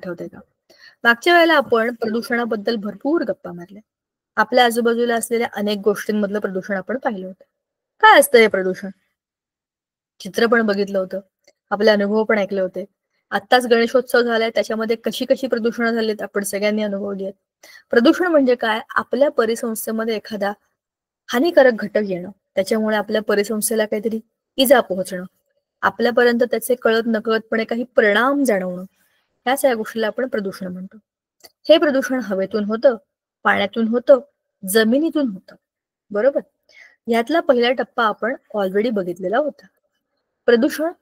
आठवतंय का? मागच्या वेळेला आपण प्रदूषणाबद्दल भरपूर गप्पा मारल्या. आपल्या आजूबाजूला असलेल्या अनेक गोष्टींमधलं प्रदूषण आपण पाहिलं होतं. काय असतं हे प्रदूषण? चित्र पण बघितलं होतं. आपले अनुभव पण ऐकले होते. आत्ताच गणेशोत्सव झालाय, त्याच्यामध्ये कशी कशी प्रदूषणं झालीत आपण सगळ्यांनी अनुभवली आहेत. प्रदूषण म्हणजे काय? आपल्या परिसंस्थेमध्ये एखादा हानिकारक घटक येणं, त्याच्यामुळे आपल्या परिसंस्थेला काहीतरी इजा पोहोचणं, आपल्यापर्यंत त्याचे कळत नकळतपणे काही परिणाम जाणवणं, ह्या सगळ्या गोष्टीला आपण प्रदूषण म्हणतो. हे प्रदूषण हवेतून होतं, पाण्यातून होतं, जमिनीतून होतं. बरोबर? यातला पहिला टप्पा आपण ऑलरेडी बघितलेला होता. प्रदूषण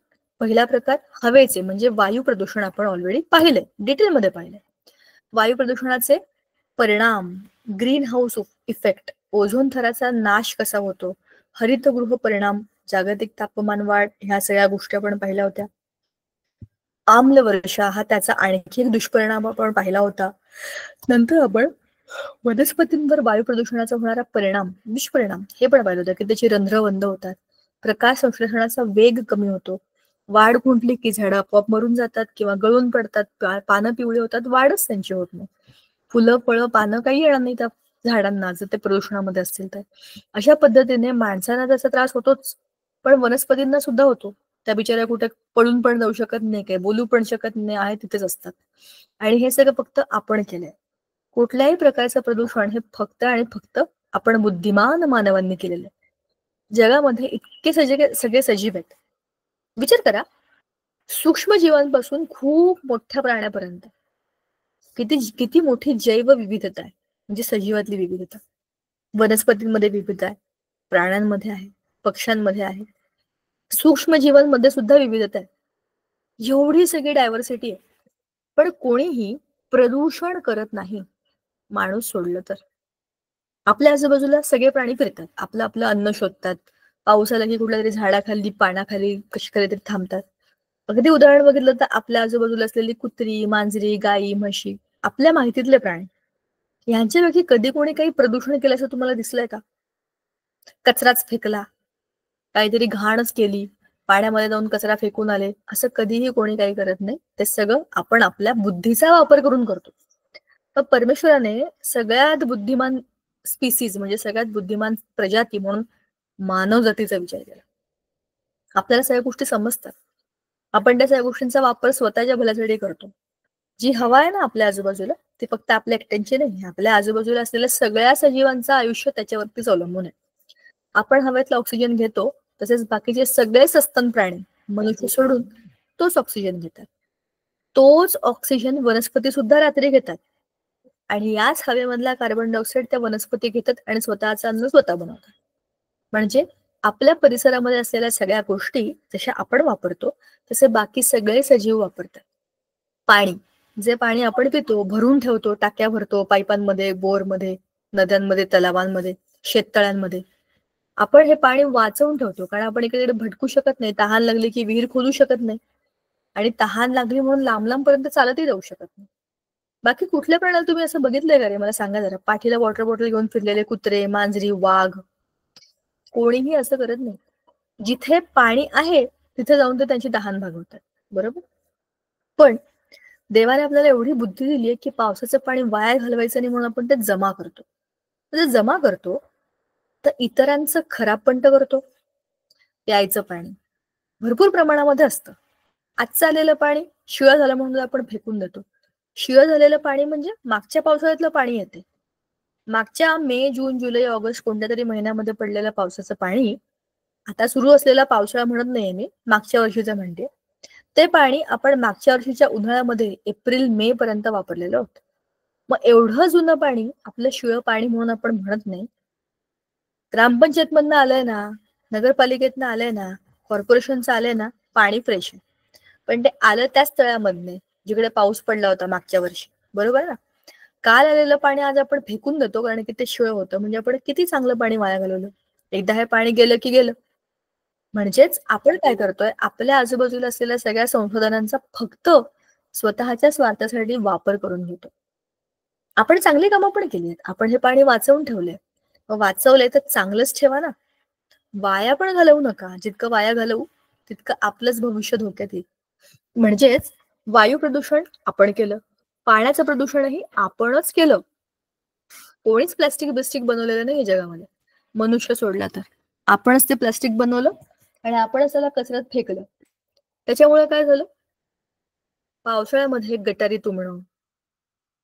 पहिला प्रकार हवेचे म्हणजे वायू प्रदूषण आपण ऑलरेडी पाहिलंय, डिटेलमध्ये पाहिलंय. वायू प्रदूषणाचे परिणाम, ग्रीन हाऊस इफेक्ट, ओझोन थराचा नाश कसा होतो, हरितगृह परिणाम, जागतिक तापमान वाढ, ह्या सगळ्या गोष्टी आपण पाहिल्या होत्या. आम्ल वर्षा हा त्याचा आणखी एक दुष्परिणाम आपण पाहिला होता. नंतर आपण वनस्पतींवर वायू प्रदूषणाचा होणारा परिणाम, दुष्परिणाम, हे पण पाहिलं होतं की त्याची रंध्र बंद होतात, प्रकाश संश्लेषणाचा वेग कमी होतो, वाढ खुंटली की झाडं आपोआप मरून जातात किंवा गळून पडतात, पानं पिवळी होतात, वाढच त्यांची होत नाही. फुलं, फळं, पानं काही येणार नाही त्या झाडांना जर ते प्रदूषणामध्ये असतील तर. अशा पद्धतीने माणसांना त्याचा त्रास होतोच, पण वनस्पतींना सुद्धा होतो. त्या बिचाऱ्या कुठे पळून पण जाऊ शकत नाही, काही बोलू पण शकत नाही, आहे तिथेच असतात. आणि हे सगळं फक्त आपण केलंय. कुठल्याही प्रकारचं प्रदूषण हे फक्त आणि फक्त आपण बुद्धिमान मानवांनी केलेलं आहे. जगामध्ये इतके सगळे सजीव आहेत. विचार करा, सूक्ष्म जीवांपासून खूप मोठ्या प्राण्यापर्यंत किती किती मोठी जैव विविधता आहे, म्हणजे सजीवातली विविधता. वनस्पतींमध्ये विविधता आहे, प्राण्यांमध्ये आहे, पक्ष्यांमध्ये आहे, सूक्ष्म जीवांमध्ये सुद्धा विविधता आहे. एवढी सगळी डायव्हर्सिटी आहे, पण कोणीही प्रदूषण करत नाही, माणूस सोडलं तर. आपल्या आजूबाजूला सगळे प्राणी फिरतात, आपलं आपलं अन्न शोधतात, पाऊस आला की कुठल्या तरी झाडाखाली, पानाखाली कशी तरी थांबतात. अगदी उदाहरण बघितलं तर आपल्या आजूबाजूला असलेली कुत्री, मांजरी, गायी, म्हशी, आपल्या माहितीतले प्राणी. यांच्यापैकी कधी कोणी काही प्रदूषण केलं असं तुम्हाला दिसलंय का? कचराच फेकला, काहीतरी घाणच केली, पाण्यामध्ये जाऊन कचरा फेकून आले, असं कधीही कोणी काही करत नाही. ते सगळं आपण आपल्या बुद्धीचा वापर करून करतो. पण परमेश्वराने सगळ्यात बुद्धिमान स्पीसीज म्हणजे सगळ्यात बुद्धिमान प्रजाती म्हणून मानव जातीचा विचार केला. आपल्याला सगळ्या गोष्टी समजतात, आपण त्या सगळ्या गोष्टींचा वापर स्वतःच्या भल्यासाठी करतो. जी हवा आहे ना आपल्या आजूबाजूला, ती फक्त आपल्या एकट्यांची नाही, आपल्या आजूबाजूला असलेल्या सगळ्या सजीवांचं आयुष्य त्याच्यावरतीच अवलंबून आहे. आपण हवेतला ऑक्सिजन घेतो, तसेच बाकीचे सगळे सस्तन प्राणी, मनुष्य सोडून, तोच ऑक्सिजन घेतात. तोच ऑक्सिजन वनस्पती सुद्धा रात्री घेतात, आणि याच हवेमधला कार्बन डायऑक्साईड त्या वनस्पती घेतात आणि स्वतःचं अन्न स्वतः बनवतात. म्हणजे आपल्या परिसरामध्ये असलेल्या सगळ्या गोष्टी जशा आपण वापरतो तसे बाकी सगळे सजीव वापरतात. पाणी, जे पाणी आपण पितो, भरून ठेवतो, टाक्या भरतो, पाईपांमध्ये, बोरमध्ये, नद्यांमध्ये, तलावांमध्ये, शेततळ्यांमध्ये, आपण हे पाणी वाचवून ठेवतो, कारण आपण इकडे भटकू शकत नाही. तहान लागली की विहीर खोदू शकत नाही, आणि तहान लागली म्हणून लांब लांब पर्यंत चालतही जाऊ शकत नाही. बाकी कुठल्या प्राण्याला तुम्ही असं बघितलंय का रे? मला सांगा जरा. पाठीला वॉटर बॉटल घेऊन फिरलेले कुत्रे, मांजरी, वाघ, कोणीही असं करत नाही. जिथे पाणी आहे तिथे जाऊन ते त्यांची तहान भागवतात. बरोबर? पण देवाने आपल्याला एवढी बुद्धी दिली आहे की पावसाचं पाणी वाया घालवायचं नाही म्हणून आपण ते जमा करतो. जर जमा करतो तर इतरांचं खराब पण तर करतो. प्यायचं पाणी भरपूर प्रमाणामध्ये असतं. आजचं आलेलं पाणी शिळं झालं म्हणून आपण फेकून देतो. शिळं झालेलं पाणी म्हणजे मागच्या पावसाळ्यातलं पाणी येते. मागच्या मे, जून, जुलै, ऑगस्ट कोणत्या तरी महिन्यामध्ये पडलेलं पावसाचं पाणी, आता सुरू असलेला पावसाळा म्हणत नाहीये मी, मागच्या वर्षीचं म्हणते, ते पाणी आपण मागच्या वर्षीच्या उन्हाळ्यामध्ये एप्रिल मे पर्यंत वापरलेलं होतं. मग एवढं जुनं पाणी आपलं शिळं पाणी म्हणून आपण म्हणत नाही. ग्रामपंचायत मधनं आलंय ना, नगरपालिकेतनं आलंय ना, कॉर्पोरेशनचं आलंय ना, पाणी फ्रेश आहे. पण ते आलं त्याच तळ्यामधने जिकडे पाऊस पडला होता मागच्या वर्षी. बरोबर ना? काल आलेलं पाणी आज आपण फेकून देतो कारण की ते शिळ होतं. म्हणजे आपण किती चांगलं पाणी वाया घालवलं. एकदा हे पाणी गेलं की गेलं. म्हणजेच आपण काय करतोय, आपल्या आजूबाजूला असलेल्या सगळ्या संशोधनांचा फक्त स्वतःच्या स्वार्थासाठी वापर करून घेतो. आपण चांगली कामं पण केली आहेत. आपण हे पाणी वाचवून ठेवलंय. वाचवलंय तर चांगलंच ठेवा ना. वाया पण घालवू नका. जितकं वाया घालवू तितकं आपलंच भविष्य धोक्यात येईल. म्हणजेच वायू प्रदूषण आपण केलं, पाण्याचं प्रदूषणही आपणच केलं. कोणीच प्लास्टिक बिस्टिक बनवलेलं नाही जगामध्ये, मनुष्य सोडला तर. आपणच ते प्लास्टिक बनवलं आणि आपणच त्याला कचऱ्यात फेकलं. त्याच्यामुळे काय झालं, पावसाळ्यामध्ये गटारी तुंबणं,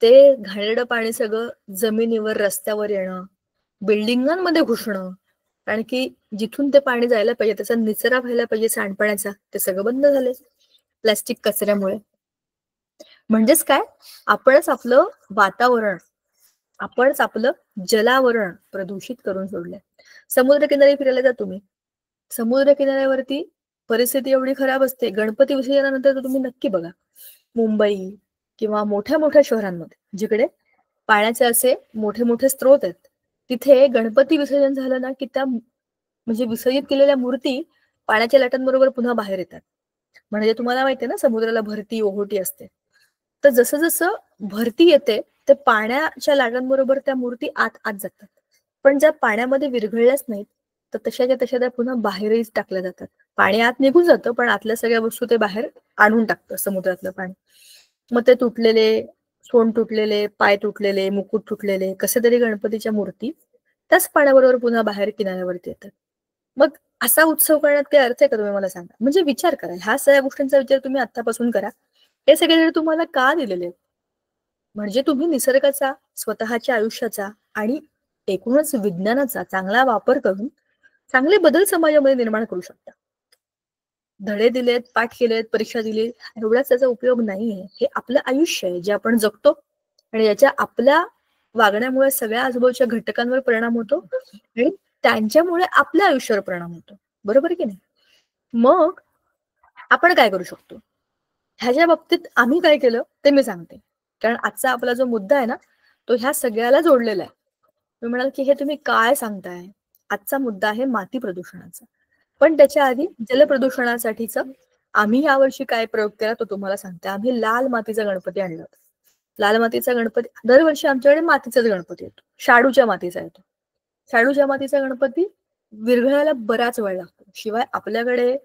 ते घाणेरडं पाणी सगळं जमिनीवर रस्त्यावर येणं, बिल्डिंगांमध्ये घुसणं, कारण की जिथून ते पाणी जायला पाहिजे, त्याचा निचरा व्हायला पाहिजे सांडपाण्याचा, ते सगळं बंद झाले प्लास्टिक कचऱ्यामुळे. म्हणजेच काय, आपणच आपलं वातावरण, आपणच आपलं जलावरण प्रदूषित करून सोडलंय. समुद्रकिनारी फिरायला जा तुम्ही, समुद्र किनाऱ्यावरती परिस्थिती एवढी खराब असते. गणपती विसर्जनानंतर तर तुम्ही नक्की बघा, मुंबई किंवा मोठ्या मोठ्या शहरांमध्ये जिकडे पाण्याचे असे मोठे मोठे स्रोत आहेत, तिथे गणपती विसर्जन झालं ना की त्या म्हणजे विसर्जित केलेल्या मूर्ती पाण्याच्या लाटांबरोबर पुन्हा बाहेर येतात. म्हणजे तुम्हाला माहितीये ना, समुद्राला भरती ओहोटी असते. तर जसं जसं भरती येते, ते पाण्याच्या लाटांबरोबर त्या मूर्ती आत आत जातात. पण ज्या पाण्यामध्ये विरघळल्याच नाहीत, तर तशाच्या तशा त्या पुन्हा बाहेरही टाकल्या जातात. पाणी आत निघून जातं, पण आतल्या सगळ्या वस्तू ते बाहेर आणून टाकतं समुद्रातलं पाणी. मग ते तुटलेले, सोंड तुटलेले, पाय तुटलेले, मुकुट तुटलेले कसे तरी गणपतीच्या मूर्ती त्याच पाण्याबरोबर पुन्हा बाहेर किनाऱ्यावरती येतात. मग असा उत्सव करण्यात काही अर्थ आहे का, तुम्ही मला सांगा. म्हणजे विचार करा, ह्या सगळ्या गोष्टींचा विचार तुम्ही आतापासून करा. हे सगळे धडे तुम्हाला का दिलेले आहेत? म्हणजे तुम्ही निसर्गाचा, स्वतःच्या आयुष्याचा आणि एकूणच विज्ञानाचा चांगला वापर करून चांगले बदल समाजामध्ये निर्माण करू शकता. धडे दिलेत, पाठ केलेत, परीक्षा दिली, एवढाच त्याचा उपयोग नाहीये. हे आपलं आयुष्य आहे, जे आपण जगतो आणि याच्या आपल्या वागण्यामुळे सगळ्या आजूबाजूच्या घटकांवर परिणाम होतो आणि त्यांच्यामुळे आपल्या आयुष्यावर परिणाम होतो. बरोबर की नाही? मग आपण काय करू शकतो, ह्याच्या बाबतीत आम्ही काय केलं ते मी सांगते. कारण आजचा आपला जो मुद्दा आहे ना, तो ह्या सगळ्याला जोडलेला आहे. मी म्हणाल की हे तुम्ही काय सांगताय, आजचा मुद्दा आहे माती प्रदूषणाचा. पण त्याच्या आधी जलप्रदूषणासाठीच आम्ही यावर्षी काय प्रयोग केला तो तुम्हाला सांगते. आम्ही लाल मातीचा गणपती आणला होता. लाल मातीचा गणपती, दरवर्षी आमच्याकडे मातीचाच गणपती येतो, शाडूच्या मातीचा येतो. शाडूच्या मातीचा गणपती विरघळायला बराच वेळ लागतो. शिवाय आपल्याकडे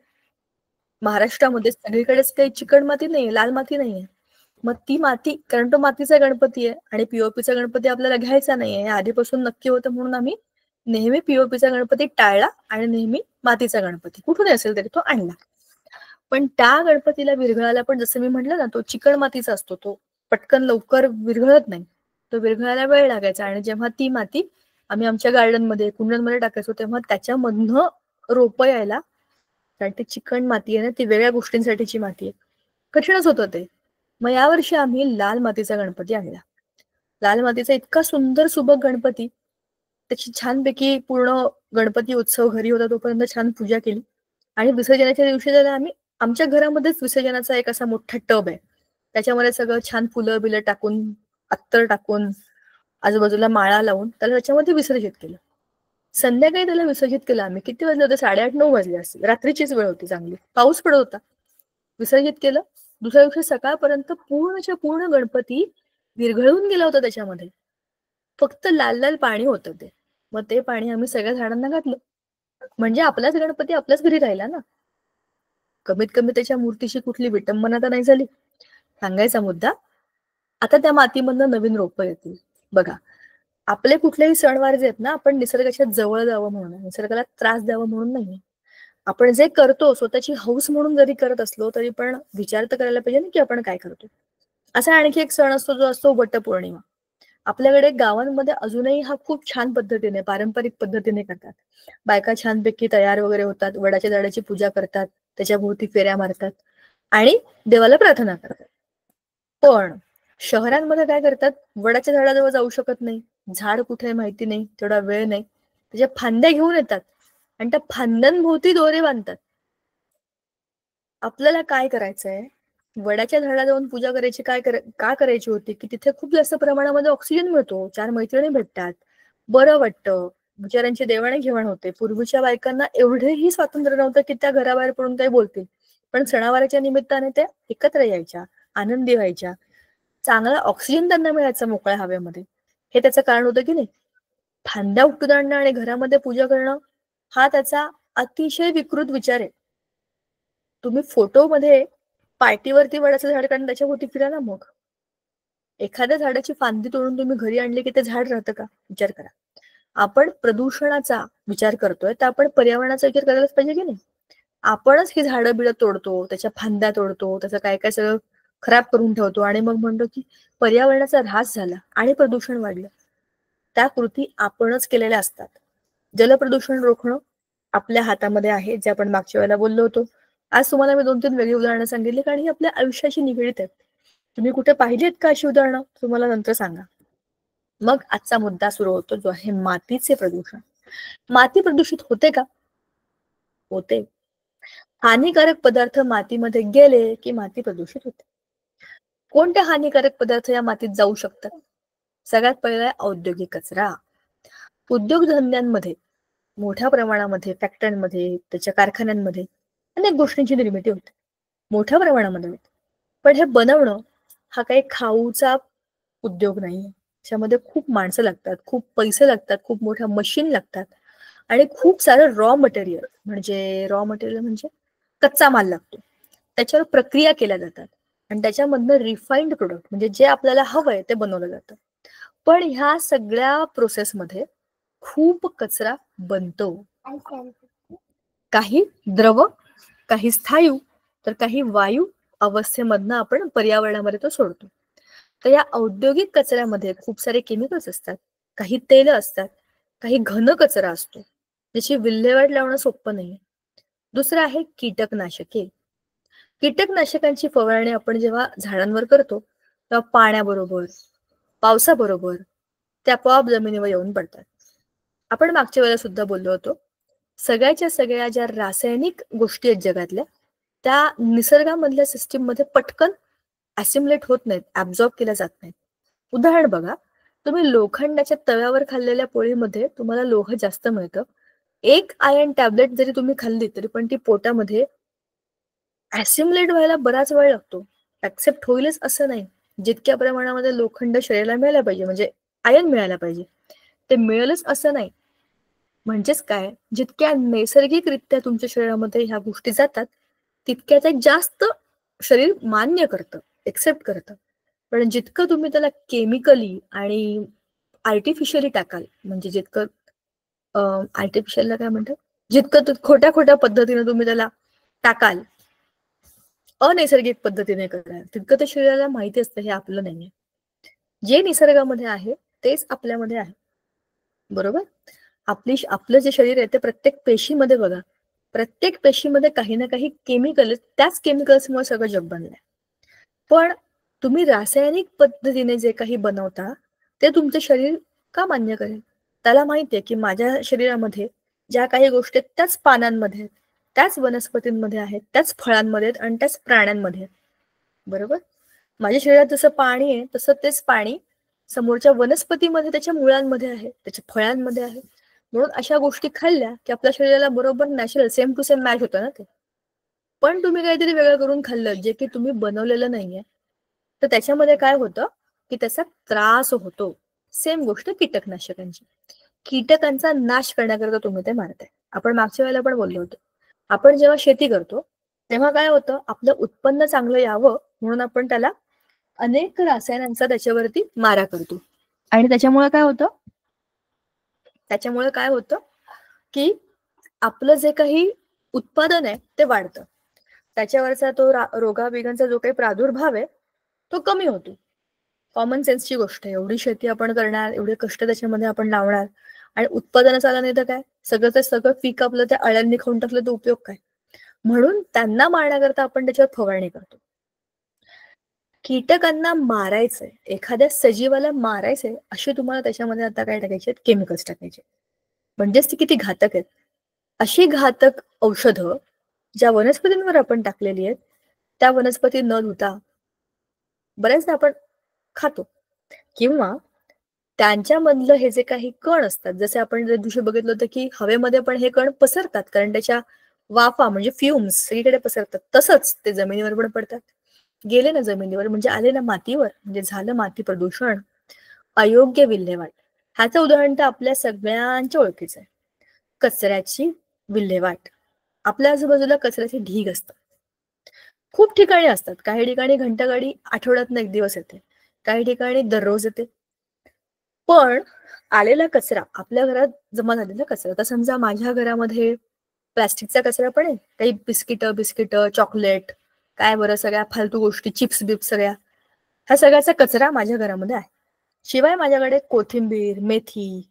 महाराष्ट्रामध्ये सगळीकडेच काही चिकण माती नाहीये, लाल माती नाहीये. मग ती माती, कारण तो मातीचा गणपती आहे आणि पीओपीचा गणपती आपल्याला घ्यायचा नाहीये, आधीपासून नक्की होतं, म्हणून आम्ही नेहमी पीओपीचा गणपती टाळला आणि नेहमी मातीचा गणपती कुठून असेल तरी तो आणला. पण त्या गणपतीला विरघळायला पण जसं मी म्हटलं ना, तो चिकण मातीचा असतो, तो पटकन लवकर विरघळत नाही, तो विरघळायला वेळ लागायचा. आणि जेव्हा ती माती आम्ही आमच्या गार्डनमध्ये, कुंड्यांमध्ये टाकायचो, तेव्हा त्याच्यामधनं रोपं यायला, कारण ती चिकण माती आहे ना, ती वेगळ्या गोष्टींसाठीची माती आहे, कठीणच होतं ते. मग यावर्षी आम्ही लाल मातीचा गणपती आणला. लाल मातीचा इतका सुंदर सुबक गणपती, त्याची छानपैकी पूर्ण गणपती उत्सव घरी होता तोपर्यंत छान पूजा केली. आणि विसर्जनाच्या दिवशी त्याला आम्ही आमच्या घरामध्येच विसर्जनाचा एक असा मोठा टब आहे, त्याच्यामध्ये सगळं छान फुलं बिलं टाकून, अत्तर टाकून, आजूबाजूला माळा लावून त्याला त्याच्यामध्ये विसर्जित केलं. संध्याकाळी त्याला विसर्जित केलं आम्ही. किती वाजले होते, 8:30-9 वाजले असतील, रात्रीचीच वेळ होती, चांगली पाऊस पडत होता. विसर्जित केलं. दुसऱ्या दिवशी सकाळपर्यंत पूर्णच्या पूर्ण गणपती विरघळून गेला होता त्याच्यामध्ये. फक्त लाल लाल पाणी होतं ते. मग ते पाणी आम्ही सगळ्या झाडांना घातलं. म्हणजे आपलाच गणपती आपल्याच घरी राहिला ना. कमीत कमी त्याच्या मूर्तीची कुठली विटंबना तर नाही झाली. सांगायचा मुद्दा, आता त्या मातीमधनं नवीन रोपं येतील. बघा, आपले कुठलेही सणवार जे आहेत ना, आपण निसर्गाच्या जवळ जावं म्हणून, निसर्गाला त्रास द्यावा म्हणून नाही. आपण जे करतो स्वतःची हौस म्हणून जरी करत असलो तरी पण विचार तर करायला पाहिजे ना की आपण काय करतो. असा आणखी एक सण असतो जो असतो वटपौर्णिमा. आपल्याकडे गावांमध्ये अजूनही हा खूप छान पद्धतीने, पारंपरिक पद्धतीने करतात. बायका छानपैकी तयार वगैरे होतात, वडाच्या झाडाची पूजा करतात, त्याच्या भोवती फेऱ्या मारतात आणि देवाला प्रार्थना करतात. पण शहरांमध्ये काय करतात, वडाच्या झाडाजवळ जाऊ शकत नाही, झाड कुठे माहिती नाही, तेवढा वेळ नाही, त्याच्या फांद्या घेऊन येतात आणि त्या फांद्यांभोवती दोरे बांधतात. आपल्याला काय करायचंय, वडाच्या झाडा जाऊन पूजा करायची, का करायची होती की तिथे खूप जास्त प्रमाणामध्ये ऑक्सिजन मिळतो, 4 मैत्रिणी भेटतात, बरं वाटतं, विचारांची देवाणघेवाण होते. पूर्वीच्या बायकांना एवढेही स्वातंत्र्य नव्हतं की त्या घराबाहेर पडून काही बोलतील, पण सणावाराच्या निमित्ताने त्या एकत्र यायच्या, आनंदी व्हायच्या, चांगला ऑक्सिजन त्यांना मिळायचा मोकळ्या हवेमध्ये. हे त्याचं कारण होतं की नाही. फांद्या उपटून आणणं आणि घरामध्ये पूजा करणं हा त्याचा अतिशय विकृत विचार आहे. तुम्ही फोटोमध्ये पार्टीवरती वडाचं झाड काढून त्याच्या भोवती फिरा ना मग. एखाद्या झाडाची फांदी तोडून तुम्ही घरी आणली की ते झाड राहतं का? विचार करा. आपण प्रदूषणाचा विचार करतोय तर आपण पर्यावरणाचा विचार करायलाच पाहिजे की नाही. आपणच ही झाडं बिडं तोडतो, त्याच्या फांद्या तोडतो, त्याचं काय काय सगळं खराब करून ठेवतो आणि मग म्हणतो की पर्यावरणाचा ऱ्हास झाला आणि प्रदूषण वाढलं. त्या कृती आपणच केलेल्या असतात. जलप्रदूषण रोखणं आपल्या हातामध्ये आहे, जे आपण मागच्या वेळेला बोललो होतो. आज तुम्हाला मी 2-3 वेगळी उदाहरणं सांगितली कारण ही आपल्या आयुष्याशी निगडीत आहेत. तुम्ही कुठे पाहिलीत का अशी उदाहरणं? तुम्हाला नंतर सांगा. मग आजचा मुद्दा सुरू होतो, जो आहे मातीचे प्रदूषण. माती प्रदूषित होते का? होते. हानिकारक पदार्थ मातीमध्ये गेले की माती प्रदूषित होते. कोणते हानिकारक पदार्थ या मातीत जाऊ शकतात? सगळ्यात पहिला आहे औद्योगिक कचरा. उद्योगधंद्यांमध्ये मोठ्या प्रमाणामध्ये फॅक्टरीमध्ये, त्याच्या कारखान्यांमध्ये अनेक गोष्टींची निर्मिती होते. मोठ्या प्रमाणामध्ये होते. पण हे बनवणं हा काही खाऊचा उद्योग नाहीये. त्याच्यामध्ये खूप माणसं लागतात, खूप पैसे लागतात, खूप मोठ्या मशीन लागतात आणि खूप सारं रॉ मटेरियल म्हणजे कच्चा माल लागतो. त्याच्यावर प्रक्रिया केल्या जातात आणि त्याच्यामधनं रिफाईंड प्रोडक्ट म्हणजे जे आपल्याला हवंय ते बनवलं जातं. पण ह्या सगळ्या प्रोसेसमध्ये खूप कचरा बनतो. काही द्रव, काही स्थायू, तर काही वायू अवस्थेमधनं आपण पर्यावरणामध्ये तो सोडतो. तर या औद्योगिक कचऱ्यामध्ये खूप सारे केमिकल्स असतात, काही तेल असतात, काही घन कचरा असतो, ज्याची विल्हेवाट लावणं सोपं नाहीये. दुसरं आहे कीटकनाशके. कीटकनाशकांची फवारणी आपण जेव्हा झाडांवर करतो, तेव्हा पाण्याबरोबर, पावसाबरोबर ते आपोआप जमिनीवर येऊन पडतात. आपण मागच्या वेळेला सुद्धा बोललो होतो, सगळ्याच्या सगळ्या ज्या रासायनिक गोष्टी आहेत जगातल्या, त्या निसर्गामधल्या सिस्टीममध्ये पटकन ऍसिम्युलेट होत नाहीत, ऍब्झॉर्ब केल्या जात नाहीत. उदाहरण बघा, तुम्ही लोखंडाच्या तव्यावर खाल्लेल्या पोळीमध्ये तुम्हाला लोह जास्त मिळतं. एक आयर्न टॅबलेट जरी तुम्ही खाल्ली तरी पण ती पोटामध्ये ऍसिम्युलेट व्हायला बराच वेळ लागतो. ऍक्सेप्ट होईलच असं नाही. जितक्या प्रमाणामध्ये लोखंड शरीराला मिळायला पाहिजे म्हणजे आयर्न मिळायला पाहिजे, ते मिळेलच असं नाही. म्हणजेच काय, जितक्या नैसर्गिकरित्या तुमच्या शरीरामध्ये ह्या गोष्टी जातात, तितक्या त्या जास्त शरीर मान्य करतं, एक्सेप्ट करतं. पण जितकं तुम्ही त्याला केमिकली आणि आर्टिफिशियली टाकाल, म्हणजे जितकं आर्टिफिशियलला काय म्हणतात, जितकं खोट्या खोट्या पद्धतीने तुम्ही त्याला टाकाल, अनैसर्गिक पद्धतीने कराल, तितकं ते शरीराला माहिती असतं हे आपलं नाहीये. जे निसर्गामध्ये आहे तेच आपल्यामध्ये आहे. बरोबर? आपलं जे शरीर आहे ते प्रत्येक पेशीमध्ये बघा, प्रत्येक पेशीमध्ये काही ना काही केमिकल, त्याच केमिकल्समुळे सगळं जग बनलंय. पण तुम्ही रासायनिक पद्धतीने जे काही बनवता ते तुमचं शरीर का मान्य करेल? त्याला माहितीये की माझ्या शरीरामध्ये ज्या काही गोष्टी आहेत त्याच पानांमध्ये आहेत, त्याच वनस्पतींमध्ये आहेत, त्याच फळांमध्ये आहेत आणि त्याच प्राण्यांमध्ये आहेत. बरोबर? माझ्या शरीरात जसं पाणी आहे तसं तेच पाणी समोरच्या वनस्पतीमध्ये, त्याच्या मुळांमध्ये आहे, त्याच्या फळांमध्ये आहे. म्हणून अशा गोष्टी खाल्ल्या की आपल्या शरीराला बरोबर natural same to same match होतं ना ते. पण तुम्ही काहीतरी वेगळं करून खाल्लं जे की तुम्ही बनवलेलं नाहीये, तर त्याच्यामध्ये काय होतं की त्याचा त्रास होतो. सेम गोष्ट कीटकनाशकांची. कीटकांचा नाश करण्याकरता तुम्ही ते मारताय. आपण मागच्या वेळेला पण बोललो होतो. आपण जेव्हा शेती करतो तेव्हा काय होतं, आपलं उत्पन्न चांगलं यावं म्हणून आपण त्याला अनेक रसायनांचा त्याच्यावरती मारा करतो. आणि त्याच्यामुळे काय होतं की आपलं जे काही उत्पादन आहे ते वाढतं. त्याच्यावरचा तो रोगाबिगांचा जो काही प्रादुर्भाव आहे तो कमी होतो. कॉमन सेन्सची गोष्ट आहे. एवढी शेती आपण करणार, एवढे कष्ट त्याच्यामध्ये आपण लावणार आणि उत्पादनच आलं नाही तर काय, सगळं पीक आपलं त्या अळ्यांनी खाऊन टाकलं तर उपयोग काय? म्हणून त्यांना मारण्याकरता आपण त्याच्यावर फवारणी करतो. कीटकांना मारायचंय, एखाद्या सजीवाला मारायचंय, असे तुम्हाला त्याच्यामध्ये आता काय टाकायचे, केमिकल्स टाकायचे. म्हणजेच ती किती घातक आहेत. अशी घातक औषधं ज्या वनस्पतींवर आपण टाकलेली आहेत, त्या वनस्पती न धुता बऱ्याचदा आपण खातो. किंवा त्यांच्यामधलं हे जे काही कण असतात, जसे आपण त्या दिवशी बघितलं होतं की हवेमध्ये पण हे कण पसरतात कारण त्याच्या वाफा म्हणजे फ्युम्स सगळीकडे पसरतात. तसंच ते जमिनीवर पण पडतात. गेले ना जमिनीवर म्हणजे आले ना मातीवर, म्हणजे झालं माती प्रदूषण, अयोग्य विल्हेवाट. ह्याचं उदाहरण तर आपल्या सगळ्यांच्या ओळखीचं आहे. कचऱ्याची विल्हेवाट. आपल्या आजूबाजूला कचऱ्याचे ढीग असतात. खूप ठिकाणी असतात. काही ठिकाणी घंटागाडी आठवड्यातनं एक दिवस येते. काही ठिकाणी दररोज येते. पण आलेला कचरा, आपल्या घरात जमा झालेला कचरा, आता समजा माझ्या घरामध्ये प्लास्टिकचा कचरा पण आहे, काही बिस्किट, चॉकलेट, काय बरं सगळ्या फालतू गोष्टी, चिप्स बिप्स सगळ्या, ह्या सगळ्याचा कचरा माझ्या घरामध्ये आहे. शिवाय माझ्याकडे कोथिंबीर, मेथी,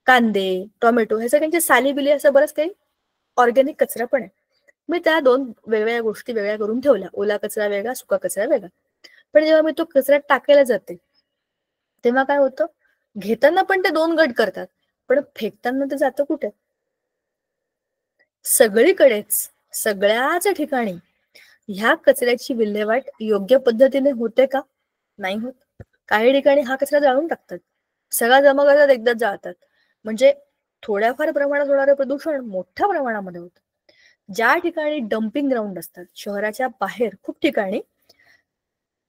कांदे, टोमॅटो, ह्या सगळ्यांचे साली बिली असं बरंच काही ऑर्गॅनिक कचरा पण आहे. मी त्या 2 वेगवेगळ्या गोष्टी वेगळ्या करून ठेवल्या. ओला कचरा वेगळा, सुका कचरा वेगळा. पण जेव्हा मी तो कचरा टाकायला जाते, तेव्हा काय होतं, घेताना पण ते 2 गट करतात, पण फेकताना ते जातं कुठे? सगळीकडेच, सगळ्याच ठिकाणी ह्या कचऱ्याची विल्हेवाट योग्य पद्धतीने होते का? नाही होत. काही ठिकाणी हा कचरा जाळून टाकतात, सगळा जमा करतात, एकदाच जाळतात. म्हणजे थोड्याफार प्रमाणात होणारं प्रदूषण मोठ्या प्रमाणामध्ये होतं. ज्या ठिकाणी डम्पिंग ग्राउंड असतात, शहराच्या बाहेर खूप ठिकाणी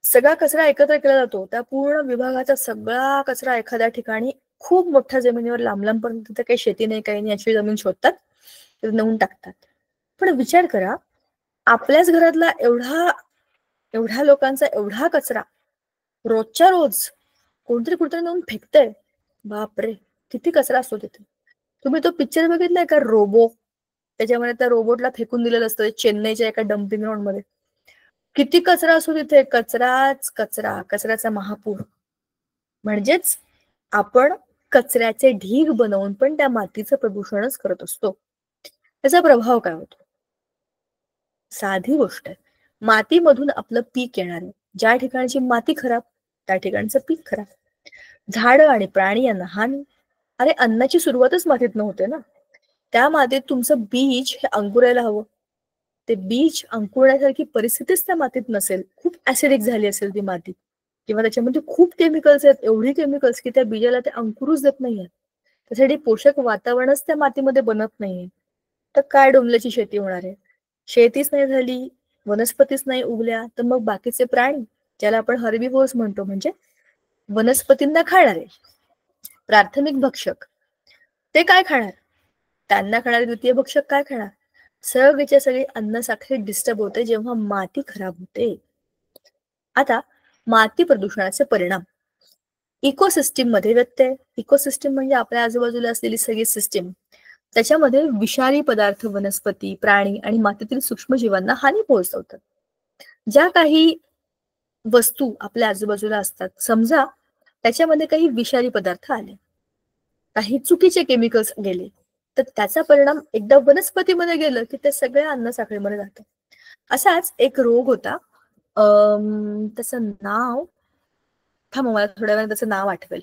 सगळा कचरा एकत्र केला जातो. त्या पूर्ण विभागाचा सगळा कचरा एखाद्या ठिकाणी खूप मोठ्या जमिनीवर लांब लांबपर्यंत, तिथे काही शेती नाही, काही नाही, अशी जमीन शोधतात, नेऊन टाकतात. पण विचार करा, आपल्याच घरातला एवढ्या लोकांचा एवढा कचरा रोजच्या रोज कोणतरी कुठतरी नेऊन फेकतंय. बापरे, किती कचरा असतो तिथे. तुम्ही तो पिक्चर बघितलाय का, रोबो? त्याच्यामध्ये त्या रोबोटला फेकून दिलेलं असतं चेन्नईच्या एका डम्पिंग ग्राउंड मध्ये. किती कचरा असतो तिथे, कचराच कचरा, कचऱ्याचा महापूर. म्हणजेच आपण कचऱ्याचे ढीग बनवून पण त्या मातीचं प्रदूषणच करत असतो. त्याचा प्रभाव काय होतो? साधी गोष्ट आहे, मातीमधून आपलं पीक येणार आहे. ज्या ठिकाणची माती खराब, त्या ठिकाणचं पीक खराब. झाडं आणि प्राणी यांना हानी. अरे, अन्नाची सुरुवातच मातीत नव्हते ना. त्या मातीत तुमचं बीज हे अंकुरायला हवं. ते बीज अंकुरण्यासारखी परिस्थितीच त्या मातीत नसेल, खूप ऍसिडिक झाली असेल ती माती, किंवा त्याच्यामध्ये खूप केमिकल्स आहेत, एवढी केमिकल्स की त्या बीजाला ते अंकुरूच देत नाहीये. त्यासाठी पोषक वातावरणच त्या मातीमध्ये बनत नाहीये. तर काय डोंबल्याची शेती होणार आहे? शेतीच नाही झाली, वनस्पतीच नाही उगल्या, तर मग बाकीचे प्राणी, ज्याला आपण हर्बिव्होर्स म्हणतो, म्हणजे वनस्पतींना खाणारे प्राथमिक भक्षक, ते काय खाणार? त्यांना खाणारे द्वितीय भक्षक काय खाणार? सगळीच्या सगळी अन्न साखळी डिस्टर्ब होते जेव्हा माती खराब होते. आता माती प्रदूषणाचे परिणाम, इकोसिस्टीम मध्ये व्यत्यय. इकोसिस्टीम म्हणजे आपल्या आजूबाजूला असलेली सगळी सिस्टीम, त्याच्यामध्ये विषारी पदार्थ वनस्पती, प्राणी आणि मातीतील सूक्ष्मजीवांना हानी पोहोचवतात. ज्या काही वस्तू आपल्या आजूबाजूला असतात, समजा त्याच्यामध्ये काही विषारी पदार्थ आले, काही चुकीचे केमिकल्स गेले, तर त्याचा परिणाम एकदा वनस्पतीमध्ये गेलं की ते सगळ्या अन्न साखळीमध्ये जातं. असाच एक रोग होता, त्याचं नाव, थांबा मला थोड्या वेळाने त्याचं नाव आठवेल.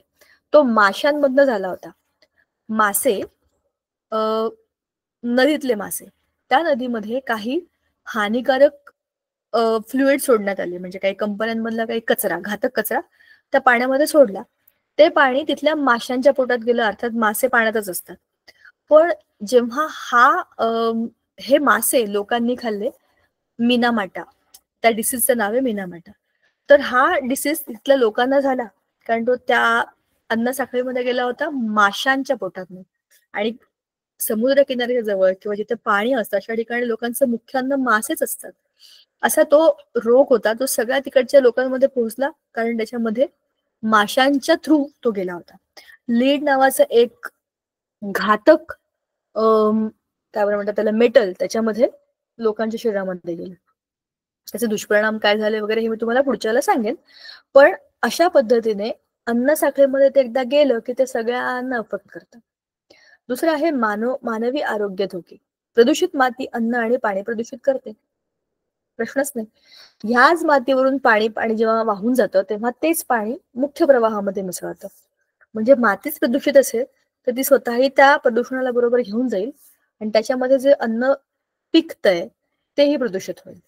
तो माशांमधनं झाला होता. मासे, नदीतले मासे, त्या नदीमध्ये काही हानिकारक फ्लुइड सोडण्यात आले, म्हणजे काही कंपन्यांमधला काही कचरा, घातक कचरा त्या पाण्यामध्ये सोडला. ते पाणी तिथल्या माशांच्या पोटात गेलं, अर्थात मासे पाण्यातच असतात. पण जेव्हा हे मासे लोकांनी खाल्ले, मिनामाटा, त्या डिसीजचं नाव आहे मिनामाटा. तर हा डिसीज तिथल्या लोकांना झाला, कारण तो त्या अन्न साखळीमध्ये गेला होता माशांच्या पोटातून. आणि समुद्र किनाऱ्याच्या जवळ किंवा जिथे पाणी असतं अशा ठिकाणी लोकांचं मुख्य अन्न मासेच असतात. असा तो रोग होता, तो सगळ्या तिकडच्या लोकांमध्ये पोहोचला, कारण त्याच्यामध्ये माशांच्या थ्रू तो गेला होता. लीड नावाचं एक घातक काय म्हणतात त्याला, मेटल, त्याच्यामध्ये लोकांच्या शरीरामध्ये गेलं. त्याचे दुष्परिणाम काय झाले वगैरे हे मी तुम्हाला पुढच्याला सांगेन. पण अशा पद्धतीने अन्न साखळीमध्ये ते एकदा गेलं की ते सगळ्यांना अफेक्ट करतं. दुसरं आहे मानवी आरोग्य धोके. प्रदूषित माती अन्न आणि पाणी प्रदूषित करते, प्रश्नच नाही. ह्याच मातीवरून पाणी जेव्हा वाहून जातं तेव्हा तेच पाणी मुख्य प्रवाहामध्ये मिसळतं. म्हणजे मातीच प्रदूषित असेल तर ती स्वतःही त्या प्रदूषणाला बरोबर घेऊन जाईल, आणि त्याच्यामध्ये जे अन्न पिकतंय तेही प्रदूषित होईल.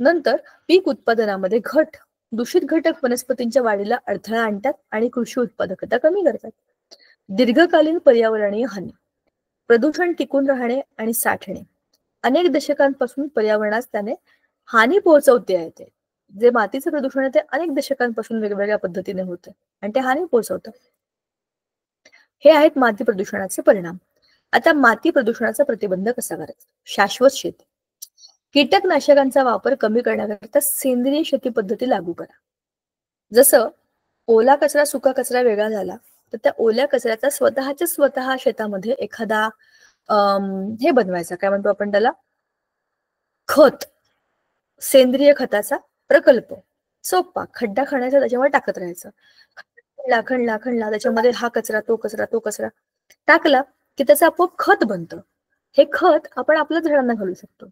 नंतर पीक उत्पादनामध्ये घट. दूषित घटक वनस्पतींच्या वाढीला अडथळा आणतात आणि कृषी उत्पादकता कमी करतात. दीर्घकालीन पर्यावरणीय हानी. प्रदूषण टिकून राहणे आणि साठणे. अनेक दशकांपासून पर्यावरणास त्याने हानी पोहोचवते आहे. ते जे मातीचं प्रदूषण आहे ते अनेक दशकांपासून वेगवेगळ्या पद्धतीने होतं आणि ते हानी पोहोचवतं. हे आहेत माती प्रदूषणाचे परिणाम. आता माती प्रदूषणाचा प्रतिबंध कसा करायचा? शाश्वत शेती. कीटकनाशकांचा वापर कमी करण्याकरिता सेंद्रिय शेती पद्धती लागू करा. जसं ओला कचरा सुका कचरा वेगळा झाला, तर त्या ओल्या कचऱ्याचा स्वतः शेतामध्ये एखादा हे बनवायचा, काय म्हणतो आपण त्याला, खत, सेंद्रिय खताचा प्रकल्प. सोपा, खड्डा खणायचा, त्याच्यामध्ये टाकत राहायचं. खणला त्याच्यामध्ये हा कचरा तो कचरा टाकला की त्याचं आपोआप खत बनतं. हे खत आपण आपल्या झाडांना घालू शकतो,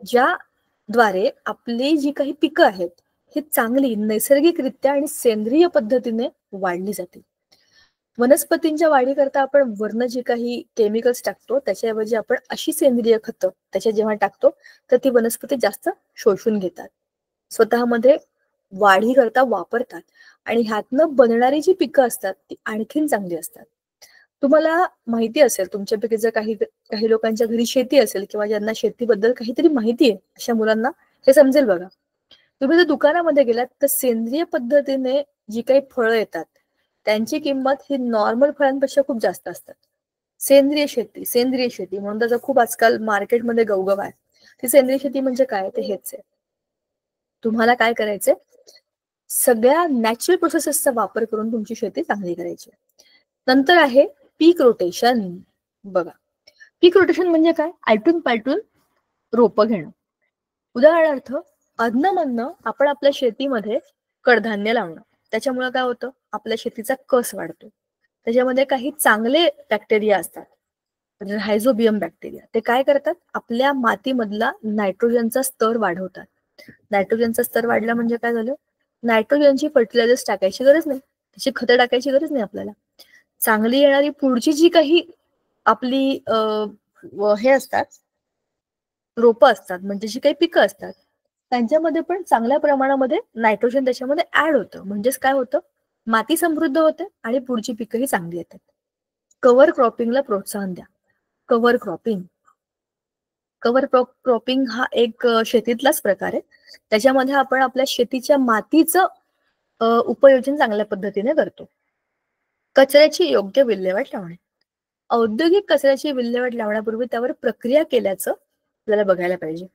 ज्याद्वारे आपली जी काही पिकं आहेत ही चांगली नैसर्गिकरित्या आणि सेंद्रिय पद्धतीने वाढली जातील. वनस्पतींच्या वाढीकरता आपण वर्ण जे काही केमिकल्स टाकतो त्याच्याऐवजी आपण अशी सेंद्रिय खतं त्याच्यात जेव्हा टाकतो तर ती वनस्पती जास्त शोषून घेतात, स्वतःमध्ये वाढीकरता वापरतात आणि ह्यातनं बनणारी जी पिकं असतात ती आणखीन चांगली असतात. तुम्हाला माहिती असेल, तुमच्यापैकी जर काही काही लोकांच्या घरी शेती असेल किंवा ज्यांना शेतीबद्दल काहीतरी माहिती आहे अशा मुलांना हे समजेल बघा. तुम्ही जर दुकानामध्ये गेलात तर सेंद्रिय पद्धतीने जी काही फळं येतात त्यांची किंमत ही नॉर्मल फळांपेक्षा खूप जास्त असतात. सेंद्रिय शेती म्हणून त्याचा खूप आजकाल मार्केटमध्ये गवगव आहे. ती सेंद्रिय शेती म्हणजे काय, ते हेच आहे. तुम्हाला काय करायचंय, सगळ्या नॅचरल प्रोसेसेसचा वापर करून तुमची शेती चांगली करायची. नंतर आहे पीक रोटेशन. बघा, पीक रोटेशन म्हणजे काय, आलटून पालटून रोपं घेणं. उदाहरणार्थ अधनं आपण आपल्या शेतीमध्ये कडधान्य लावणं, त्याच्यामुळे काय होतं, आपल्या शेतीचा कस वाढतो. त्याच्यामध्ये काही चांगले बॅक्टेरिया असतात, रायझोबियम बॅक्टेरिया. ते काय करतात, आपल्या मातीमधला नायट्रोजनचा स्तर वाढवतात. नायट्रोजनचा स्तर वाढला म्हणजे काय झालं, नायट्रोजनची फर्टिलायझर्स टाकायची गरज नाही, त्याची खतं टाकायची गरज नाही आपल्याला. चांगली येणारी पुढची जी काही आपली हे असतात, रोपं असतात, म्हणजे जी काही पिकं असतात त्यांच्यामध्ये पण चांगल्या प्रमाणामध्ये नायट्रोजन त्याच्यामध्ये ऍड होतं. म्हणजेच काय होतं, माती समृद्ध होते आणि पुढची पिकंही चांगली येतात. कव्हर क्रॉपिंगला प्रोत्साहन द्या. कव्हर क्रॉपिंग हा एक शेतीतलाच प्रकार आहे. त्याच्यामध्ये आपण आपल्या शेतीच्या मातीचं उपयोजन चांगल्या पद्धतीने करतो. कचऱ्याची योग्य विल्हेवाट लावणे. औद्योगिक कचऱ्याची विल्हेवाट लावण्यापूर्वी त्यावर प्रक्रिया केल्याचं आपल्याला बघायला पाहिजे.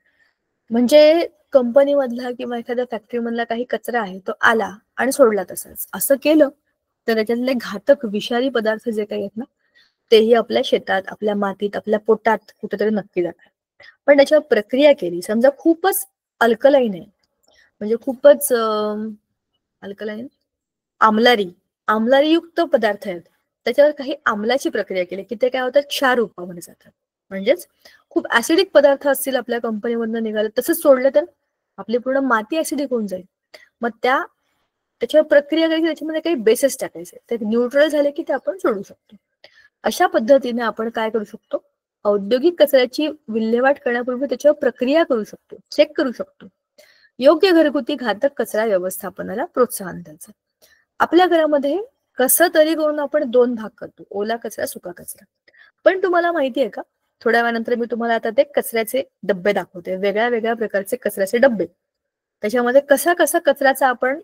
म्हणजे कंपनीमधला किंवा एखाद्या फॅक्टरीमधला काही कचरा आहे तो आला आणि सोडला तसाच, असं केलं तर त्याच्यातले घातक विषारी पदार्थ जे काही आहेत ना तेही आपल्या शेतात, आपल्या मातीत, आपल्या पोटात कुठेतरी नक्की जातात. पण त्याच्यावर प्रक्रिया केली, समजा खूपच अल्कलाईन आहे, म्हणजे खूपच अल्कलाईन, आम्लारीयुक्त पदार्थ आहेत, त्याच्यावर काही आम्लाची प्रक्रिया केली की ते काय होतात, क्षार रूपामध्ये जातात. म्हणजेच खूप ऍसिडिक पदार्थ असतील आपल्या कंपनीमधनं निघाले, तसंच सोडलं तर आपली पूर्ण माती ऍसिडिक होऊन जाईल. मग त्याच्यावर प्रक्रिया करायची, त्याच्यामध्ये काही बेसेस टाकायचे, ते न्यूट्रल झाले की ते आपण सोडू शकतो. अशा पद्धतीने आपण काय करू शकतो, औद्योगिक कचऱ्याची विल्हेवाट करण्यापूर्वी त्याच्यावर प्रक्रिया करू शकतो, चेक करू शकतो. योग्य घरगुती घातक कचरा व्यवस्थापनाला प्रोत्साहन द्यायचं. आपल्या घरामध्ये कसं तरी करून आपण 2 भाग करतो, ओला कचरा, सुका कचरा. पण तुम्हाला माहिती आहे का, थोड्या वेळानंतर मी तुम्हाला आता ते कचऱ्याचे डब्बे दाखवते, वेगळ्या प्रकारचे कचऱ्याचे डब्बे. त्याच्यामध्ये कसा कचऱ्याचा आपण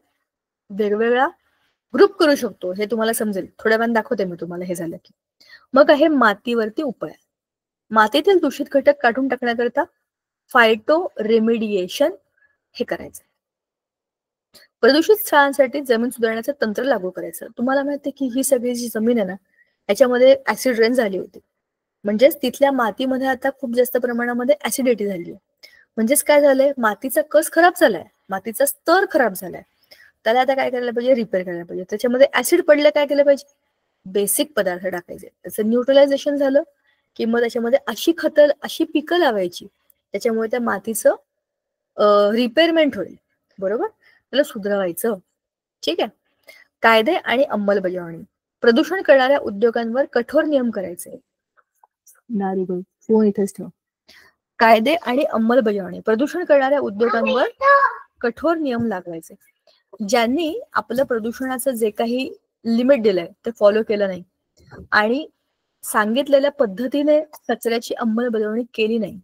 वेगवेगळा ग्रुप करू शकतो हे तुम्हाला समजेल. थोड्या वेळाने दाखवते मी तुम्हाला हे झालं की. मग आहे मातीवरती उपाय. मातीतील दूषित घटक काढून टाकण्याकरता फायटो रेमिडिएशन हे करायचं. प्रदूषित स्थळांसाठी जमीन सुधारण्याचं तंत्र लागू करायचं. तुम्हाला माहिती की ही सगळी जी जमीन आहे ना याच्यामध्ये ऍसिड रेन झाली होती, म्हणजेच तिथल्या मातीमध्ये आता खूप जास्त प्रमाणामध्ये ऍसिडिटी झाली आहे. म्हणजेच काय झालंय, मातीचा कस खराब झालाय, मातीचा स्तर खराब झालाय. त्याला आता काय करायला पाहिजे, रिपेअर करायला पाहिजे. त्याच्यामध्ये ऍसिड पडलं, काय केलं पाहिजे, बेसिक पदार्थ टाकायचे, त्याचं न्यूट्रलायझेशन झालं की मग त्याच्यामध्ये अशी पिकं लावायची त्याच्यामुळे त्या मातीचं रिपेअरमेंट होईल, बरोबर, त्याला सुधरवायचं. ठीक आहे. कायदे आणि अंमलबजावणी. प्रदूषण करणाऱ्या उद्योगांवर कठोर नियम करायचे. फोन इथेच ठेव. कायदे आणि अंमलबजावणी. प्रदूषण करणाऱ्या उद्योगांवर कठोर नियम लागवायचे. ज्यांनी आपलं प्रदूषणाचं जे काही लिमिट दिलंय ते फॉलो केलं नाही आणि सांगितलेल्या पद्धतीने कचऱ्याची अंमलबजावणी केली नाही,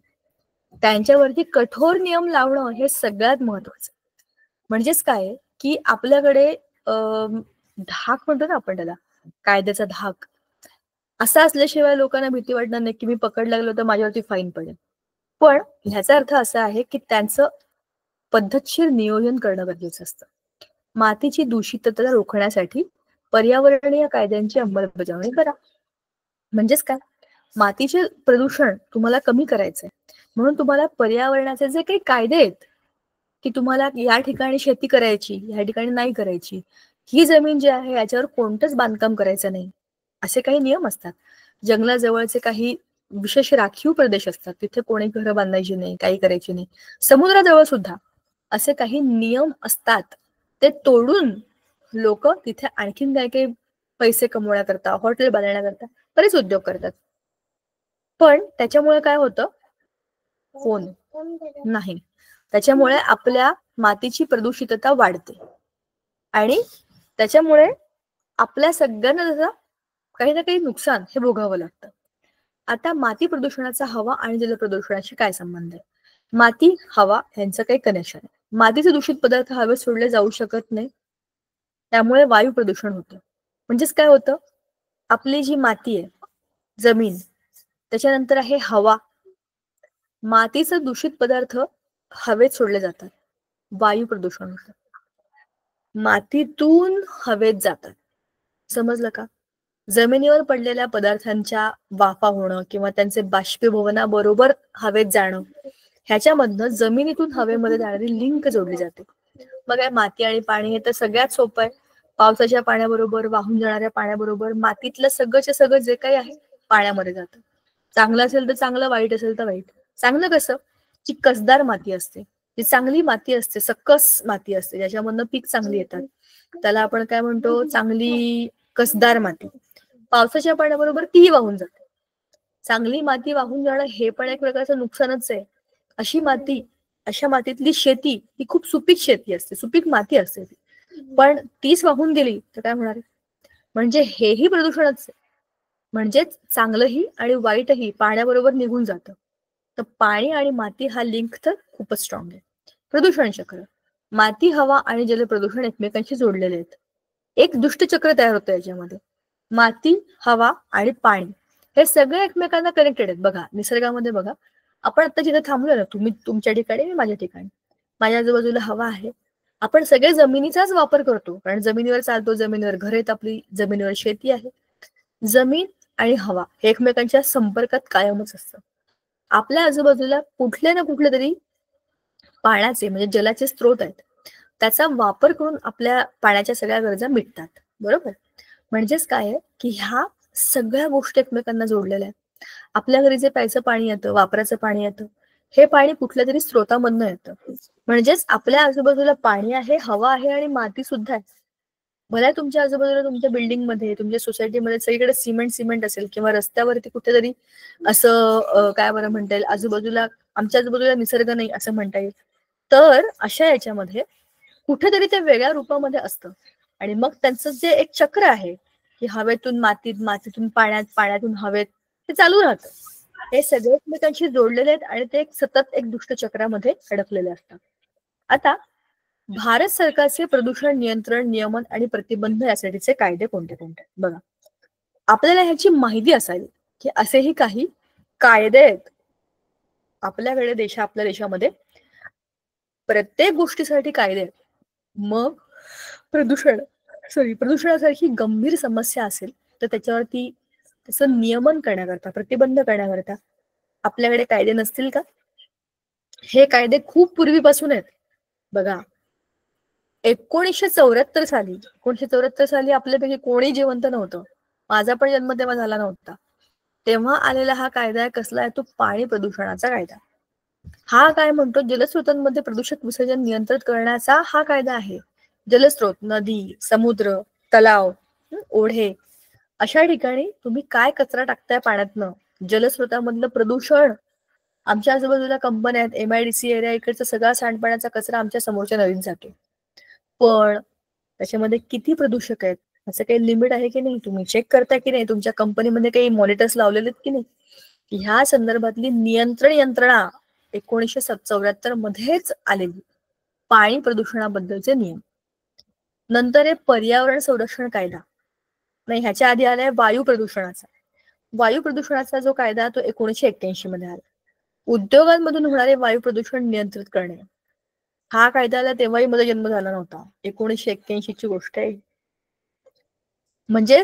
त्यांच्यावरती कठोर नियम लावणं हे सगळ्यात महत्वाचं. म्हणजेच काय की आपल्याकडे धाक म्हणतो ना आपण त्याला, कायद्याचा धाक, असा असल्याशिवाय लोकांना भीती वाटणार नाही की मी पकडला गेलो तर माझ्यावरती फाईन पडेल. पण ह्याचा अर्थ असा आहे की त्यांचं पद्धतशीर नियोजन करणं गरजेचं असतं. मातीची दूषितता रोखण्यासाठी पर्यावरणीय कायद्यांची अंमलबजावणी करा. म्हणजेच काय, मातीचे प्रदूषण तुम्हाला कमी करायचंय म्हणून तुम्हाला पर्यावरणाचे जे काही कायदे आहेत की तुम्हाला या ठिकाणी शेती करायची, या ठिकाणी नाही करायची, ही जमीन जी आहे याच्यावर कोणतंच बांधकाम करायचं नाही, असे काही नियम असतात. जंगलाजवळचे काही विशेष राखीव प्रदेश असतात, तिथे कोणी घरं बांधायची नाही, काही करायची नाही. समुद्राजवळ सुद्धा असे काही नियम असतात, ते तोडून लोक तिथे आणखीन काही काही पैसे कमवण्याकरता, हॉटेल बांधण्याकरता बरेच उद्योग करतात. पण त्याच्यामुळे काय होतं, फोन नाही, त्याच्यामुळे आपल्या मातीची प्रदूषितता वाढते आणि त्याच्यामुळे आपल्या सगळ्यांना जसं काही ना काही नुकसान हे भोगावं लागतं. आता माती प्रदूषणाचा हवा आणि जल प्रदूषणाशी काय संबंध आहे? माती, हवा यांचं काही कनेक्शन आहे. मातीचे दूषित पदार्थ हवेत सोडले जाऊ शकत नाही, त्यामुळे वायू प्रदूषण होतं. म्हणजेच काय होतं, आपली जी माती आहे, जमीन, त्याच्यानंतर आहे हवा, मातीचे दूषित पदार्थ हवेत सोडले जातात, वायू प्रदूषण होतं. मातीतून हवेत जातात, समजलं का? जमिनीवर पडलेल्या पदार्थांच्या वाफा होणं किंवा त्यांचे बाष्पीभवनाबरोबर हवेत जाणं, ह्याच्यामधनं जमिनीतून हवेमध्ये जाणारी लिंक जोडली जाते. मग काय, माती आणि पाणी हे तर सगळ्यात सोपं आहे. पावसाच्या पाण्याबरोबर, वाहून जाणाऱ्या पाण्याबरोबर मातीतलं सगळंच्या सगळं जे काही आहे पाण्यामध्ये जातं. चांगलं असेल तर चांगलं, वाईट असेल तर वाईट. चांगलं कसं, जी कसदार माती असते, जी चांगली माती असते, सकस माती असते, ज्याच्यामधनं पीक चांगली येतात, त्याला आपण काय म्हणतो, चांगली कसदार माती. पावसाच्या पाण्याबरोबर तीही वाहून जाते. चांगली माती वाहून जाणं हे पण एक प्रकारचं नुकसानच आहे. अशी माती, अशा मातीतली शेती ही खूप सुपीक शेती असते, सुपीक माती असते ती, पण तीच वाहून गेली तर काय होणार? म्हणजे हेही प्रदूषणच आहे. म्हणजेच चांगलंही आणि वाईटही पाण्याबरोबर निघून जातं. तर पाणी आणि माती हा लिंक तर खूपच स्ट्रॉंग आहे. प्रदूषण चक्र, माती, हवा आणि जल प्रदूषण एकमेकांशी जोडलेले आहेत. एक दुष्टचक्र तयार होतं याच्यामध्ये. माती, हवा आणि पाणी हे सगळे एकमेकांना कनेक्टेड आहेत. बघा, निसर्गामध्ये बघा, आपण आता जिथे थांबलो ना, तुम्ही तुमच्या ठिकाणी, मी माझ्या ठिकाणी, माझ्या आजूबाजूला हवा आहे, आपण सगळे जमिनीचाच वापर करतो, कारण जमिनीवर चालतो, जमिनीवर घर आहेत, आपली जमिनीवर शेती आहे. जमीन आणि हवा हे एकमेकांच्या संपर्कात कायमच असतं. आपल्या आजूबाजूला कुठले ना कुठले तरी पाण्याचे म्हणजे जलाचे स्रोत आहेत, त्याचा वापर करून आपल्या पाण्याच्या सगळ्या गरजा मिटतात, बरोबर? म्हणजेच काय आहे की ह्या सगळ्या गोष्टी एकमेकांना जोडलेल्या आहेत. आपल्या घरी जे प्यायचं पाणी येतं, वापराचं पाणी येतं, हे पाणी कुठल्या तरी स्रोतामधनं येतं. म्हणजेच आपल्या आजूबाजूला पाणी आहे, हवा आहे आणि माती सुद्धा आहे. भल्या तुमच्या आजूबाजूला, तुमच्या बिल्डिंग मध्ये, तुमच्या सोसायटीमध्ये सगळीकडे सिमेंट असेल किंवा रस्त्यावरती कुठेतरी असं काय बरं म्हणता येईल, आजूबाजूला, आमच्या आजूबाजूला निसर्ग नाही असं म्हणता येईल. तर अशा याच्यामध्ये कुठेतरी ते वेगळ्या रूपामध्ये असतं आणि मग त्यांचं जे एक चक्र आहे की हवेतून मातीत, मातीतून पाण्यात, पाण्यातून हवेत, ते चालू राहतं. हे सगळे एकमेकांशी जोडलेले आहेत आणि ते सतत एक दुष्ट चक्रामध्ये अडकलेले असतात. आता भारत सरकारचे प्रदूषण नियंत्रण, नियमन आणि प्रतिबंध यासाठीचे कायदे कोणते कोणते बघा. आपल्याला ह्याची माहिती असावी की असेही काही कायदे आहेत आपल्याकडे, आपल्या देशामध्ये प्रत्येक गोष्टीसाठी कायदे आहेत. मग प्रदूषणासारखी गंभीर समस्या असेल तर त्याच्यावरती त्याचं नियमन करण्याकरता, प्रतिबंध करण्याकरता आपल्याकडे कायदे नसतील का? हे कायदे खूप पूर्वीपासून आहेत. बघा, 1974 साली आपल्यापैकी कोणी जिवंत नव्हतं, माझा पण जन्म तेव्हा झाला नव्हता. तेव्हा आलेला हा कायदा आहे, कसला आहे तो? पाणी प्रदूषणाचा कायदा. हा काय म्हणतो, जलस्रोतांमध्ये प्रदूषक विसर्जन नियंत्रित करण्याचा हा कायदा आहे. जलस्रोत, नदी, समुद्र, तलाव, ओढे, अशा ठिकाणी तुम्ही काय कचरा टाकताय पाण्यातनं, जलस्रोतामधलं प्रदूषण, आमच्या आजूबाजूला कंपन्या आहेत, MIDC एरिया, इकडचा सगळा सांडपाण्याचा कचरा आमच्या समोरच्या नदीत जातो. पण त्याच्यामध्ये किती प्रदूषक आहेत, असं काही लिमिट आहे की नाही? तुम्ही चेक करताय की नाही? तुमच्या कंपनीमध्ये काही मॉनिटर्स लावलेले आहेत की नाही? ह्या संदर्भातली नियंत्रण यंत्रणा 1974 मध्येच आलेली, पाणी प्रदूषणाबद्दलचे नियम. नंतर आहे पर्यावरण संरक्षण कायदा. नाही, ह्याच्या आधी आलाय वायू प्रदूषणाचा. वायू प्रदूषणाचा जो कायदा तो 1981 मध्ये आला. उद्योगांमधून होणारे वायू प्रदूषण नियंत्रित करणे. हा कायद्याला तेव्हाही माझा जन्म झाला नव्हता. 1981 ची गोष्ट आहे. म्हणजे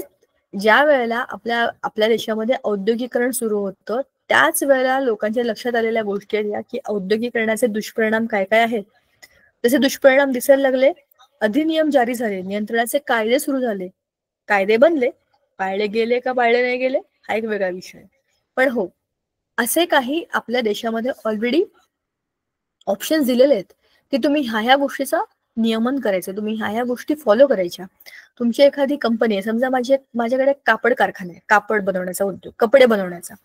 ज्या वेळेला आपल्या देशामध्ये औद्योगिकरण सुरू होतं, त्याच वेळेला लोकांच्या लक्षात आलेल्या गोष्टी आहेत या, की औद्योगिकरणाचे दुष्परिणाम काय काय आहेत. तसे दुष्परिणाम दिसायला लागले, अधिनियम जारी झाले, नियंत्रणाचे कायदे सुरू झाले, कायदे बनले, पाळले गेले का पाळले नाही गेले हा एक वेगळा विषय. पण हो, असे काही आपल्या देशामध्ये ऑलरेडी ऑप्शन दिलेले आहेत की तुम्ही ह्या गोष्टीचं नियमन करायचं, तुम्ही ह्या गोष्टी फॉलो करायच्या. तुमची एखादी कंपनी आहे, समजा माझ्याकडे कापड कारखाना आहे, कापड बनवण्याचा उद्योग, कपडे बनवण्याचा.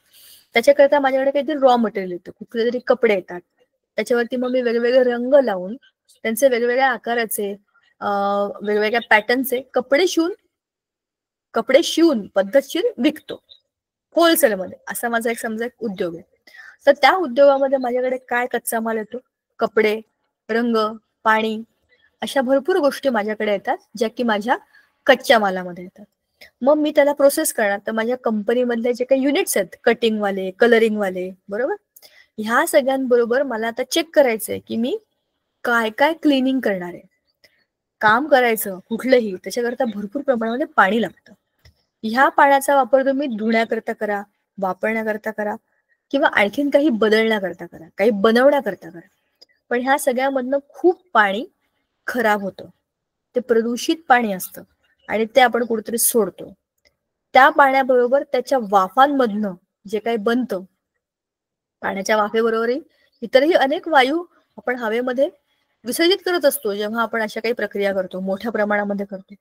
त्याच्याकरता माझ्याकडे काहीतरी रॉ मटेरियल येतं, कुठले तरी कपडे येतात, त्याच्यावरती मग मी वेगवेगळे रंग लावून त्यांचे वेगवेगळ्या आकाराचे वेगवेगळ्या पॅटर्नचे कपडे शिवून पद्धतशीर विकतो होलसेलमध्ये. असा माझा एक समजा एक उद्योग आहे. तर त्या उद्योगामध्ये माझ्याकडे काय कच्चा माल येतो, कपडे, रंग, पाणी, अशा भरपूर गोष्टी माझ्याकडे येतात ज्या की माझ्या कच्च्या मालामध्ये येतात. मग मी त्याला प्रोसेस करणार, तर माझ्या कंपनीमधले जे काही युनिट्स आहेत, कटिंगवाले, कलरिंगवाले, बरोबर, ह्या सगळ्यांबरोबर मला आता चेक करायचंय की मी काय काय क्लिनिंग करणार आहे. काम करायचं कुठलंही, त्याच्याकरता भरपूर प्रमाणामध्ये पाणी लागतं. ह्या पाण्याचा वापर तुम्ही धुण्याकरता करा, वापरण्याकरता करा, किंवा आणखीन काही बदलण्याकरता करा, काही बनवण्याकरता करा. पण ह्या सगळ्यामधनं खूप पाणी खराब होतं, ते प्रदूषित पाणी असतं आणि ते आपण कुठेतरी सोडतो. त्या पाण्याबरोबर त्याच्या वाफांमधनं जे काही बनतं, पाण्याच्या वाफेबरोबरही इतरही अनेक वायू आपण हवेमध्ये विसर्जित करत असतो जेव्हा आपण अशा काही प्रक्रिया करतो, मोठ्या प्रमाणामध्ये करतो.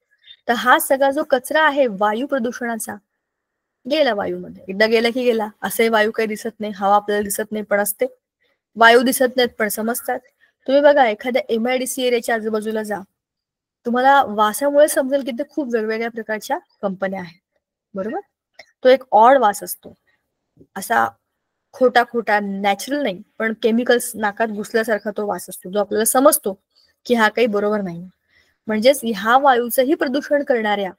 तर हा सगळा जो कचरा आहे वायू प्रदूषणाचा, गेला वायूमध्ये. एकदा गेला की गेला. असे वायू काही दिसत नाही, हवा आपल्याला दिसत नाही पण असते, वायू दिसत नाहीत पण समजतात. तुम्ही बघा, एखाद्या MIDC एरियाच्या आजूबाजूला जा, तुम्हाला वासामुळे समजेल की ते खूप वेगवेगळ्या प्रकारच्या कंपन्या आहेत, बरोबर. तो एक ऑड वास असतो, असा खोटा नॅचरल नाही, पण केमिकल्स नाकात घुसल्यासारखा तो वास असतो, जो आपल्याला समजतो की हा काही बरोबर नाही. म्हणजेच ह्या वायूचंही प्रदूषण करणाऱ्या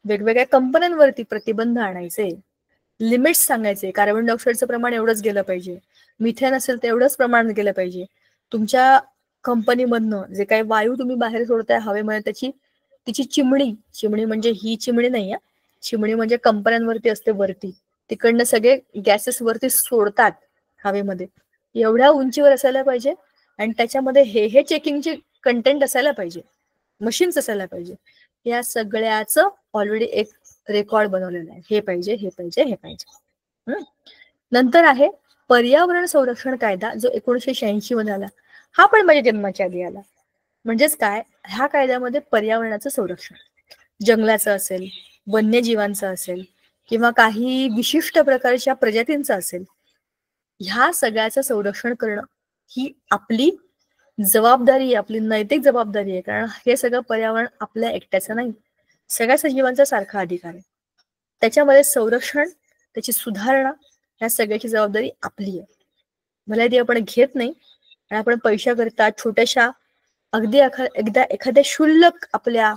वेगवेगळ्या कंपन्यांवरती प्रतिबंध आणायचे, लिमिट्स सांगायचे. कार्बन डायऑक्साईडचं प्रमाण एवढंच गेलं पाहिजे, मिथेन असेल तर एवढंच प्रमाण गेलं पाहिजे. तुमच्या कंपनीमधनं जे काही वायू तुम्ही बाहेर सोडताय हवेमध्ये, तिची चिमणी म्हणजे ही चिमणी नाही, चिमणी म्हणजे कंपन्यांवरती असते वरती, तिकडनं सगळे गॅसेस वरती सोडतात हवेमध्ये, एवढ्या उंचीवर असायला पाहिजे. आणि त्याच्यामध्ये हे चेकिंगचे कंटेंट असायला पाहिजे, मशीन्स असायला पाहिजे. या सगळ्याचं ऑलरेडी एक रेकॉर्ड बनवलेला आहे, हे पाहिजे, हे पाहिजे, हे पाहिजे. नंतर आहे पर्यावरण संरक्षण कायदा, जो 1986 मध्ये आला. हा पण माझ्या जन्माच्या आधी आला. म्हणजेच काय, ह्या कायद्यामध्ये पर्यावरणाचं संरक्षण, जंगलाचं असेल, वन्यजीवांचं असेल, किंवा काही विशिष्ट प्रकारच्या प्रजातींचं असेल, ह्या सगळ्याचं संरक्षण करणं ही आपली जबाबदारी आहे, आपली नैतिक जबाबदारी आहे. कारण हे सगळं पर्यावरण आपल्या एकट्याचं नाही, सगळ्या सजीवांचा सारखा अधिकार आहे. त्याच्यामध्ये संरक्षण, त्याची सुधारणा, ह्या सगळ्याची जबाबदारी आपली आहे. भले ती आपण घेत नाही, आणि आपण पैशाकरता छोट्याशा अगदी एखाद्या क्षुल्लक आपल्या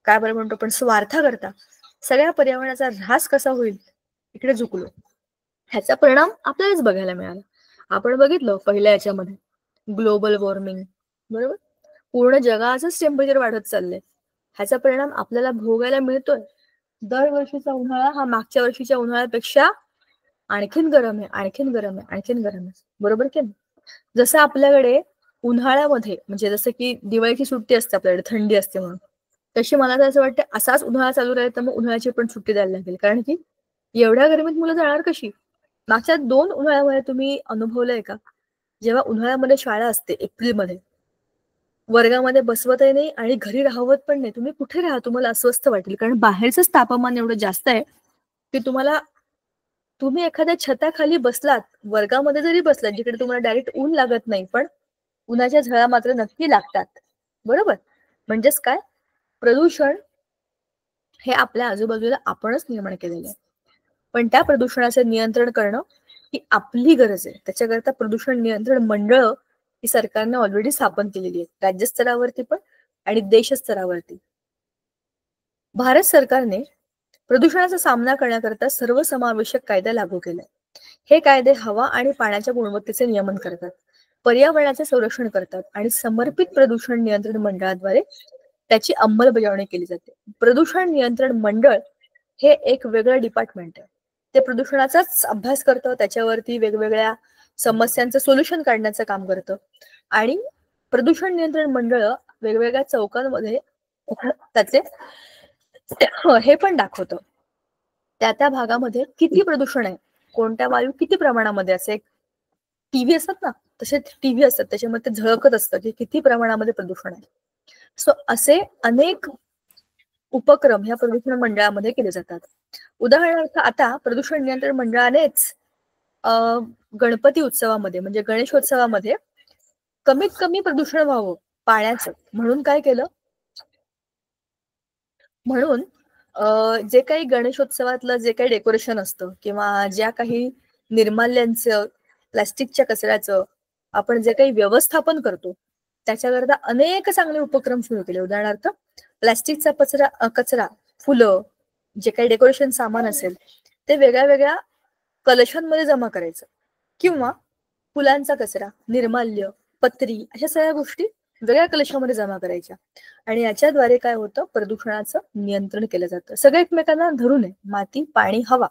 काय बरं म्हणतो आपण, स्वार्थाकरता सगळ्या पर्यावरणाचा ऱ्हास कसा होईल इकडे झुकलो. ह्याचा परिणाम आपल्यालाच बघायला मिळाला. आपण बघितलं पहिल्या याच्यामध्ये ग्लोबल वॉर्मिंग, बरोबर, पूर्ण जगाचंच टेम्परेचर वाढत चाललंय. ह्याचा परिणाम आपल्याला भोगायला मिळतोय. दरवर्षीचा उन्हाळा हा मागच्या वर्षीच्या उन्हाळ्यापेक्षा आणखीन गरम आहे, आणखीन गरम आहे, आणखीन गरम आहे, बरोबर की नाही. जसं आपल्याकडे उन्हाळ्यामध्ये, म्हणजे जसं की दिवाळीची सुट्टी असते आपल्याकडे, थंडी असते म्हणून, तशी मला तर असं वाटतं असाच उन्हाळा चालू राहील तर मग उन्हाळ्याची पण सुट्टी द्यायला लागेल. कारण की एवढ्या गरमीत मुलं जाणार कशी. मागच्या 2 उन्हाळ्यामध्ये तुम्ही अनुभवलंय का, जेव्हा उन्हाळ्यामध्ये शाळा असते एप्रिलमध्ये, वर्गामध्ये बसवतही नाही आणि घरी राहवत पण नाही, तुम्ही कुठे राहा, तुम्हाला अस्वस्थ वाटेल. कारण बाहेरच तापमान एवढं जास्त आहे की तुम्ही एखाद्या छताखाली बसलात, वर्गामध्ये जरी बसलात, जिकडे तुम्हाला डायरेक्ट ऊन लागत नाही, पण उन्हाच्या झळा मात्र नक्की लागतात, बरोबर. म्हणजेच काय, प्रदूषण हे आपल्या आजूबाजूला आपणच निर्माण केलेलं आहे. पण त्या प्रदूषणाचं नियंत्रण करणं ही आपली गरज आहे. त्याच्याकरता प्रदूषण नियंत्रण मंडळ ही सरकारने ऑलरेडी स्थापन केलेली आहे, राज्यस्तरावरती पण आणि देश स्तरावरती. भारत सरकारने प्रदूषणाचा सामना करण्याकरता सर्वसमावेशक कायदा लागू केलाय. हे कायदे हवा आणि पाण्याच्या गुणवत्तेचे नियमन करतात. पर्यावरणाचे संरक्षण करतात आणि समर्पित प्रदूषण नियंत्रण मंडळाद्वारे त्याची अंमलबजावणी केली जाते. प्रदूषण नियंत्रण मंडळ हे एक वेगळं डिपार्टमेंट आहे. ते प्रदूषणाचाच अभ्यास करतं, त्याच्यावरती वेगवेगळ्या समस्यांचं सोल्युशन काढण्याचं काम करतं आणि प्रदूषण नियंत्रण मंडळ वेगवेगळ्या चौकांमध्ये त्याचे हे पण दाखवतं, त्या भागामध्ये किती प्रदूषण आहे, कोणत्या वायू किती प्रमाणामध्ये, असे टीव्ही असतात ना, तसे टीव्ही असतात, त्याच्यामध्ये झळकत असतं की किती प्रमाणामध्ये प्रदूषण आहे. सो असे अनेक उपक्रम ह्या प्रदूषण मंडळामध्ये केले जातात. उदाहरणार्थ आता प्रदूषण नियंत्रण मंडळानेच गणपती उत्सवामध्ये म्हणजे गणेशोत्सवामध्ये कमीत कमी प्रदूषण व्हावं पाण्याचं म्हणून काय केलं, म्हणून जे काही गणेशोत्सवातलं जे काही डेकोरेशन असतं किंवा ज्या काही निर्माल्यांचं, प्लास्टिकच्या कचऱ्याचं आपण जे काही व्यवस्थापन करतो त्याच्याकरता अनेक चांगले उपक्रम सुरू केले. उदाहरणार्थ प्लास्टिकचा कचरा, फुलं, जे काही डेकोरेशन सामान असेल ते वेगळ्या वेगळ्या कलशांमध्ये जमा करायचं किंवा फुलांचा कचरा, निर्माल्य, पत्री अशा सगळ्या गोष्टी वेगळ्या कलशामध्ये जमा करायच्या आणि याच्याद्वारे काय होतं, प्रदूषणाचं नियंत्रण केलं जातं. सगळं एकमेकांना धरून आहे, माती, पाणी, हवा,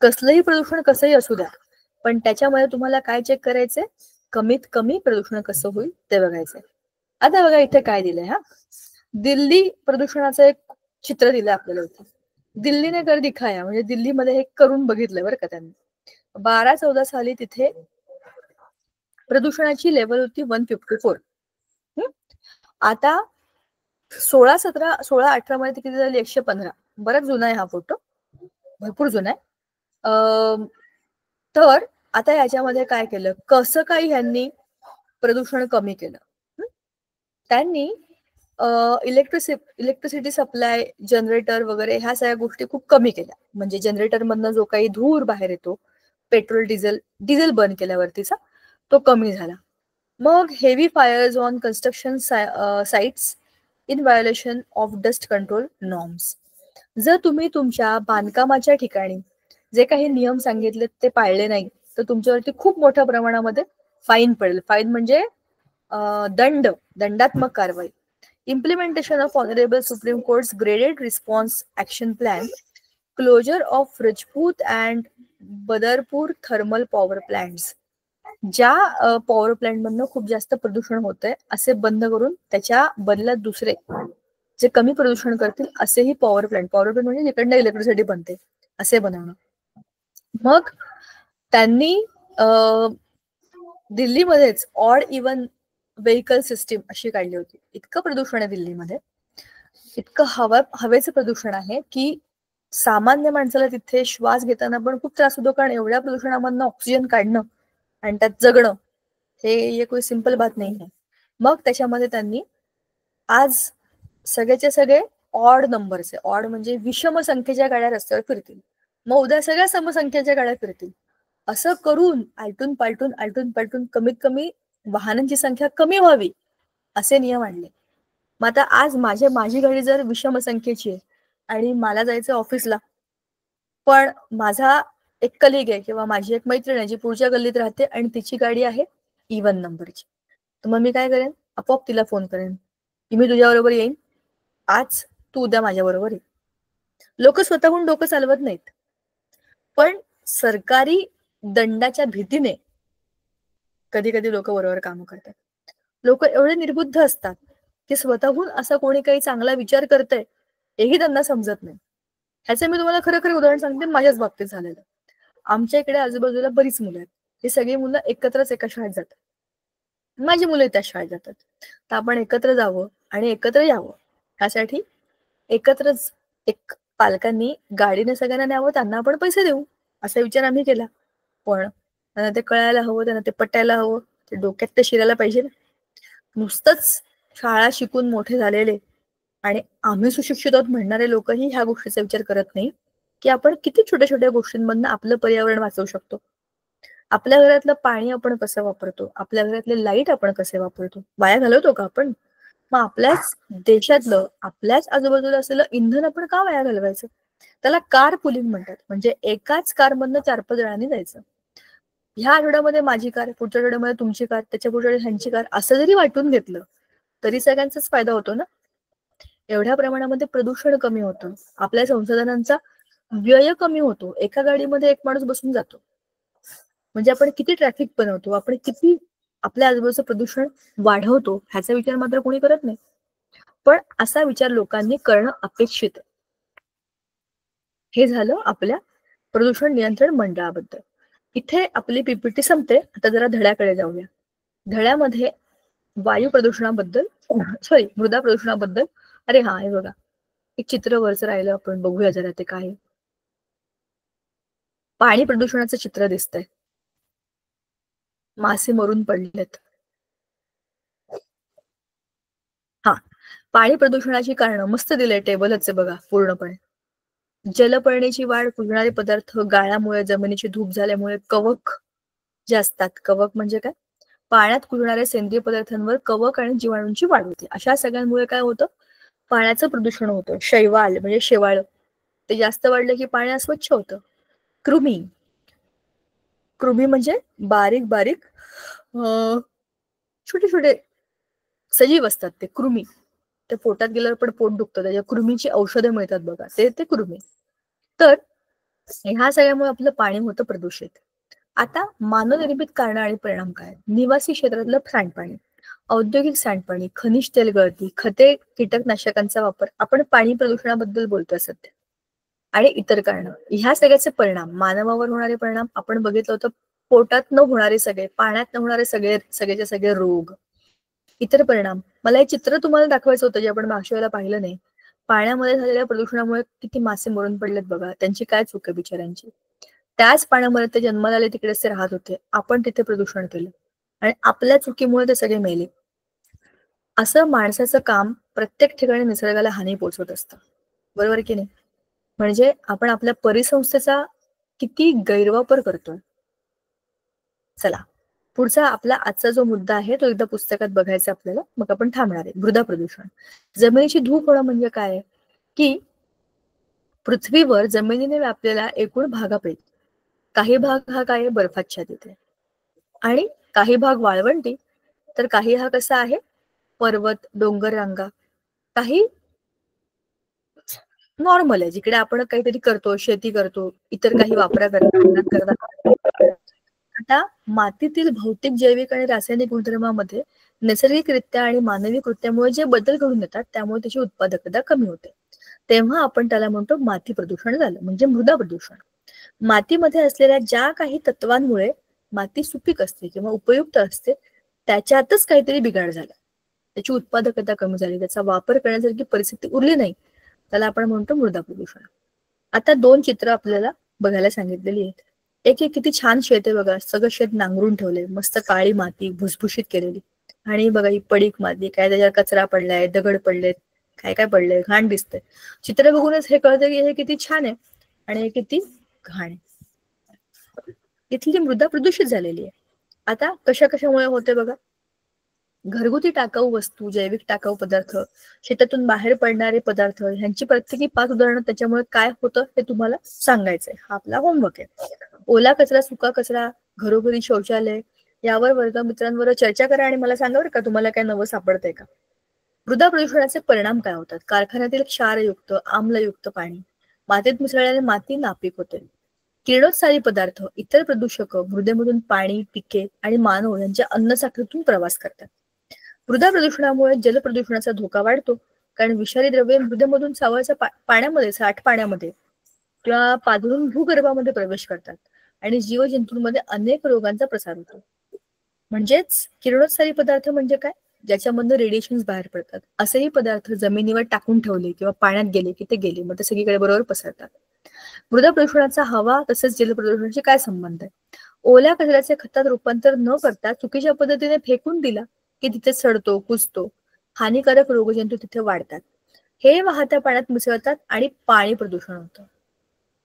कसलंही प्रदूषण कसंही असू द्या, पण त्याच्यामध्ये तुम्हाला काय चेक करायचंय, कमीत कमी प्रदूषण कसं होईल ते बघायचंय. आता बघा इथे काय दिलंय, दिल्ली प्रदूषणाचं एक चित्र दिलं आपल्याला इथे. दिल्लीने कर दिखाया म्हणजे दिल्लीमध्ये हे करून बघितलं बरं का त्यांनी. 12-14 साली तिथे प्रदूषणाची लेवल होती 154. आता 16-18 मध्ये किती झाली, 115. बराच जुना आहे हा फोटो, भरपूर जुना आहे. तर आता याच्यामध्ये काय केलं, कसं काही ह्यांनी प्रदूषण कमी केलं, त्यांनी इलेक्ट्रिसिटी सप्लाय, जनरेटर वगैरे ह्या सगळ्या गोष्टी खूप कमी केल्या. म्हणजे जनरेटर मधनं जो काही धूर बाहेर येतो, पेट्रोल डिझेल बर्न केल्यावरतीचा, तो कमी झाला. मग heavy fires on construction sites in violation of dust control norms. जर तुम्ही तुमच्या बांधकामाच्या ठिकाणी जे काही नियम सांगितले ते पाळले नाही तर तुमच्यावरती खूप मोठ्या प्रमाणामध्ये फाईन पडेल. फाईन म्हणजे दंडात्मक कारवाई. Implementation of honourable supreme court's graded response action plan, closure of Rajput and Badarpur thermal power plants. ज्या पॉवर प्लांट मधनं खूप जास्त प्रदूषण होतंय असे बंद करून त्याच्या बदल्यात दुसरे जे कमी प्रदूषण करतील असेही पॉवर प्लांट म्हणजे जिकडनं इलेक्ट्रिसिटी बनते असे बनवणं. मग त्यांनी दिल्लीमध्येच ऑड इव्हन व्हेकल सिस्टीम अशी काढली होती. इतकं प्रदूषण आहे दिल्लीमध्ये, इतकं हवेचं प्रदूषण आहे की सामान्य माणसाला तिथे श्वास घेताना पण खूप त्रास होतो, कारण एवढ्या प्रदूषणामधनं ऑक्सिजन काढणं आणि त्यात जगणं हे कोई सिंपल बात नाही आहे. मग त्याच्यामध्ये त्यांनी आज सगळेचे सगळे ऑड नंबरचे, ऑड म्हणजे विषम संख्येच्या गाड्या रस्त्यावर फिरतील, मग उद्या सगळ्या समसंख्येच्या गाड्या फिरतील, असं करून आलटून पालटून कमीत कमी वाहनांची संख्या कमी व्हावी असे नियम आणले. मग आता आज माझी गाडी जर विषम संख्येची आहे आणि मला जायचं ऑफिसला, पण माझा एक कलिग आहे किंवा माझी एक मैत्रीण आहे जी पुढच्या गल्लीत राहते आणि तिची गाडी आहे इव्हन नंबरची, तर मग मी काय करेन, आपोआप तिला फोन करेन की मी तुझ्या बरोबर येईन आज, तू उद्या माझ्या बरोबर ये. लोक स्वतःहून डोकं चालवत नाहीत, पण सरकारी दंडाच्या भीतीने कधी कधी लोक बरोबर काम करतात. लोक एवढे निर्बुद्ध असतात की स्वतःहून असा कोणी काही चांगला विचार करतंय हेही त्यांना समजत नाही. ह्याचे मी तुम्हाला खरं उदाहरण सांगते, माझ्याच बाबतीत झालेलं. आमच्या इकडे आजूबाजूला बरीच मुलं आहेत, ही सगळी मुलं एकत्रच एका शाळेत जातात, माझी मुलं त्या शाळेत जातात, तर आपण एकत्र जावं आणि एकत्र यावं ह्यासाठी एकत्रच एक पालकांनी गाडीने सगळ्यांना न्यावं, त्यांना आपण पैसे देऊ असा विचार आम्ही केला. पण त्यांना ते कळायला हवं, त्यांना ते पटायला हवं, ते डोक्यात ते शिरायला पाहिजे ना. नुसतंच शाळा शिकून मोठे झालेले आणि आम्ही सुशिक्षित आहोत म्हणणारे लोकही ह्या गोष्टीचा विचार करत नाही की आपण किती छोट्या छोट्या गोष्टींमधनं आपलं पर्यावरण वाचवू शकतो. आपल्या घरातलं पाणी आपण कसं वापरतो, आपल्या घरातले लाईट आपण कसे वापरतो, वाया घालवतो का आपण? मग आपल्याच देशातलं, आपल्याच आजूबाजूला असलेलं इंधन आपण का वाया घालवायचं? त्याला कार पुलिंग म्हणतात, म्हणजे एकाच कार मधनं 4-5 जणांनी जायचं. ह्या आठवड्यामध्ये माझी कार, पुढच्या आठवड्यामध्ये तुमची कार, त्याच्या पुढच्या आठवड्यात ह्यांची कार, असं जरी वाटून घेतलं तरी सगळ्यांचाच फायदा होतो ना. एवढ्या प्रमाणामध्ये प्रदूषण कमी होतं, आपल्या संसाधनांचा व्यय कमी होतो. एका गाडीमध्ये एक माणूस बसून जातो, म्हणजे आपण किती ट्रॅफिक बनवतो, आपण किती आपल्या आजूबाजूचं प्रदूषण वाढवतो, ह्याचा विचार मात्र कोणी करत नाही. पण असा विचार लोकांनी करणं अपेक्षित आहे. हे झालं आपल्या प्रदूषण नियंत्रण मंडळाबद्दल. इथे आपली पीपीटी संपते. आता जरा धड्याकडे जाऊया. धड्यामध्ये वायू प्रदूषणाबद्दल, सॉरी, मृदा प्रदूषणाबद्दल, अरे हा, हे बघा, एक चित्र वरचं राहिलं, आपण बघूया जरा ते काय. पाणी प्रदूषणाचं चित्र दिसतंय. मासे मरून पडलेत. हा, पाणी प्रदूषणाची कारणं मस्त दिले, टेबलच आहे बघा पूर्णपणे. जलपर्णीची वाढ, कुजणारे पदार्थ, गाळामुळे, जमिनीची धूप झाल्यामुळे, कवक जे असतात, कवक म्हणजे काय, पाण्यात कुजणाऱ्या सेंद्रिय पदार्थांवर कवक आणि जीवाणूंची वाढ होते. अशा सगळ्यांमुळे काय होतं, पाण्याचं प्रदूषण होतं. शैवाल म्हणजे शेवाळ, ते जास्त वाढलं की पाणी अस्वच्छ होतं. कृमी, कृमी म्हणजे बारीक बारीक छोटे छोटे सजीव असतात, ते कृमी. ते पोटात गेल्यावर पण पोट दुखतं, त्याच्या कृमीची औषधं मिळतात बघा, ते कृमी. तर ह्या सगळ्यामुळे आपलं पाणी होतं प्रदूषित. आता मानवनिर्मित कारणं आणि परिणाम काय. निवासी क्षेत्रातलं सांडपाणी, औद्योगिक सांडपाणी, खनिज तेल गळती, खते, कीटकनाशकांचा वापर, आपण पाणी प्रदूषणाबद्दल बोलतोय सध्या, आणि इतर कारणं. ह्या सगळ्याचे परिणाम, मानवावर होणारे परिणाम आपण बघितलं होतं. पोटात न होणारे सगळे, पाण्यात न होणारे सगळेचे सगळे रोग, इतर परिणाम. मला हे चित्र तुम्हाला दाखवायचं होतं, जे आपण मागच्या वेळेला पाहिलं नाही. पाण्यामध्ये झालेल्या प्रदूषणामुळे किती मासे मरून पडलेत बघा, त्यांची काय चूक आहे बिचाऱ्यांची. त्याच पाण्यामध्ये ते जन्माला आले, तिकडेच ते राहत होते, आपण तिथे प्रदूषण केलं आणि आपल्या चुकीमुळे ते सगळे मेले. असं माणसाचं काम प्रत्येक ठिकाणी निसर्गाला हानी पोहोचवत असतं, बरोबर की नाही. म्हणजे आपण आपल्या परिसंस्थेचा किती गैरवापर करतोय. चला, पुढचा आपला आजचा जो मुद्दा आहे तो एकदा पुस्तकात बघायचा आपल्याला, मग आपण थांबणार आहे. मृदा प्रदूषण. जमिनीची धूप होणं म्हणजे काय, की पृथ्वीवर जमिनीने व्यापलेल्या एकूण भागापैकी काही भाग हा काय, बर्फाच्छादित आहे, आणि काही भाग वाळवंटी, तर काही हा कसा आहे, पर्वत, डोंगर रांगा, काही नॉर्मल आहे, जिकडे आपण काहीतरी करतो, शेती करतो, इतर काही वापरा करता. आता मातीतील भौतिक, जैविक आणि रासायनिक गुणधर्मामध्ये नैसर्गिकरित्या आणि मानवी कृत्यामुळे जे बदल घडून येतात, त्यामुळे त्याची उत्पादकता कमी होते. तेव्हा आपण त्याला म्हणतो माती प्रदूषण झालं, म्हणजे मृदा प्रदूषण. मातीमध्ये असलेल्या ज्या काही तत्वांमुळे माती सुपीक असते किंवा उपयुक्त असते, त्याच्यातच काहीतरी बिघाड झाला, त्याची उत्पादकता कमी झाली, त्याचा वापर करण्यासारखी परिस्थिती उरली नाही, त्याला आपण म्हणतो मृदा प्रदूषण. आता 2 चित्र आपल्याला बघायला सांगितलेली आहेत. एक किती छान शेत आहे बघा, सगळं शेत नांगरून ठेवलंय, मस्त काळी माती भुसभुशीत केलेली, आणि बघा ही पडीक माती, काय त्याच्यावर कचरा पडलाय, दगड पडलेत, काय काय पडलंय, घाण दिसतंय. चित्र बघूनच हे कळतं की हे किती छान आहे आणि हे किती घाण आहे. इथली मृदा प्रदूषित झालेली आहे. आता कशामुळे होते बघा, घरगुती टाकाऊ वस्तू, जैविक टाकाऊ पदार्थ, शेतातून बाहेर पडणारे पदार्थ, ह्यांची प्रत्येकी 5 उदाहरणं त्याच्यामुळे काय होतं हे तुम्हाला सांगायचंय. हा आपला होमवर्क आहे. ओला कचरा, सुका कचरा, घरोघरी शौचालय, यावर वर्गमित्रांवर चर्चा करा आणि मला सांगा बरं का, तुम्हाला काय नवं सापडतंय का. मृदा प्रदूषणाचे परिणाम काय होतात. कारखान्यातील क्षारयुक्त, आम्लयुक्त पाणी, मातीत मिसळल्याने माती नापीक होते. किरणोत्सारी पदार्थ, इतर प्रदूषक मृदेमधून पाणी, पिके आणि मानव यांच्या अन्नसाखळीतून प्रवास करतात. मृदा प्रदूषणामुळे जलप्रदूषणाचा धोका वाढतो, कारण विषारी द्रव्ये मृदेमधून सावळच्या पाण्यामध्ये, पाण्यामध्ये किंवा पाझरून भूगर्भामध्ये प्रवेश करतात आणि जीवजंतूंमध्ये अनेक रोगांचा प्रसार होतो. म्हणजेच किरणोत्सारी पदार्थ म्हणजे काय, ज्याच्यामधनं रेडिएशन बाहेर पडतात, असेही पदार्थ जमिनीवर टाकून ठेवले किंवा पाण्यात गेले की ते गेले, मग ते सगळीकडे बरोबर पसरतात. मृदा प्रदूषणाचा हवा तसेच जलप्रदूषणाशी काय संबंध आहे. ओल्या कचऱ्याचे खतात रूपांतर न करता चुकीच्या पद्धतीने फेकून दिला की तिथे सडतो, कुजतो, हानिकारक रोगजंतू तिथे वाढतात, हे वाहत्या पाण्यात मिसळतात आणि पाणी प्रदूषण होतं.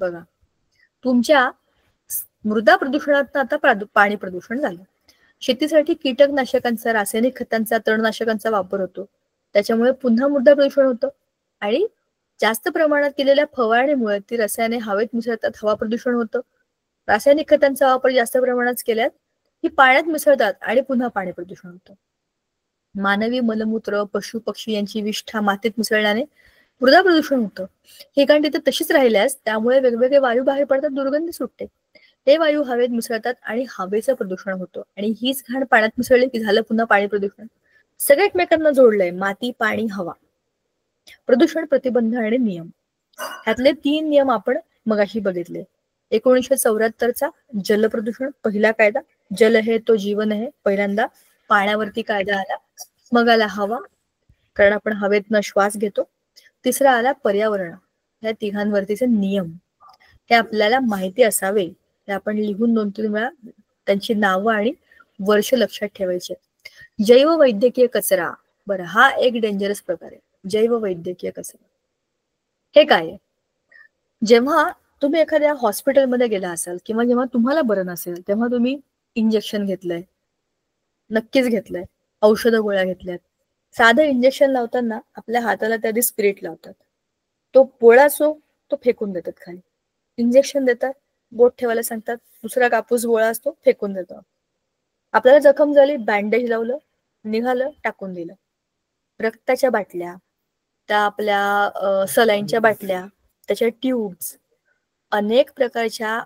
बघा, तुमच्या मृदा प्रदूषणात आता पाणी प्रदूषण झालं. शेतीसाठी कीटकनाशकांचा, रासायनिक खतांचा, तणनाशकांचा वापर होतो, त्याच्यामुळे पुन्हा मृदा प्रदूषण होतं, आणि जास्त प्रमाणात केलेल्या फवारणीमुळे ती रसायने हवेत मिसळतात, हवा प्रदूषण होतं, रासायनिक खतांचा वापर जास्त प्रमाणात केल्यास ही पाण्यात मिसळतात आणि पुन्हा पाणी प्रदूषण होतं. मानवी मलमूत्र, पशु पक्षी यांची विष्ठा मातीत मिसळल्याने मृदा प्रदूषण होतं. ही घाण तिथे तशीच राहिल्यास त्यामुळे वेगवेगळे वायू बाहेर पडतात, दुर्गंधी सुटते. ते वायू हवेत मिसळतात आणि हवेचं प्रदूषण होतं. आणि हीच घाण पाण्यात मिसळली की झालं पुन्हा पाणी प्रदूषण. सगळे एकमेकांना जोडलंय, माती, पाणी, हवा. प्रदूषण प्रतिबंध आणि नियम, ह्यातले 3 नियम आपण मगाशी बघितले. 1974चा जल प्रदूषण पहिला कायदा, जल है तो जीवन है, पहिल्यांदा पाण्यावरती कायदा आला. मग आला हवा, कारण आपण हवेतनं श्वास घेतो. तिसरा आला पर्यावरण, या तिघांवरतीचे नियम, हे आपल्याला माहिती असावे. हे आपण लिहून 2-3 वेळा त्यांची नावं आणि वर्ष लक्षात ठेवायचे. जैववैद्यकीय कचरा, बरं हा एक डेंजरस प्रकार आहे. जैववैद्यकीय कचरा हे काय आहे? जेव्हा तुम्ही एखाद्या हॉस्पिटलमध्ये गेला असाल किंवा जेव्हा तुम्हाला बरं नसेल तेव्हा तुम्ही इंजेक्शन घेतलंय, नक्कीच घेतलंय, औषधं गोळ्या घेतल्यात. साधं इंजेक्शन लावताना आपल्या हाताला त्याआधी स्पिरिट लावतात, तो गोळा असो तो फेकून देतात खाली. इंजेक्शन देतात, बोट ठेवायला सांगतात, दुसरा कापूस गोळा असतो फेकून देतो. आपल्याला जखम झाली, बँडेज लावलं, निघालं, टाकून दिलं. रक्ताच्या बाटल्या, त्या आपल्या सलाईनच्या बाटल्या, त्याच्या ट्यूब्स, अनेक प्रकारच्या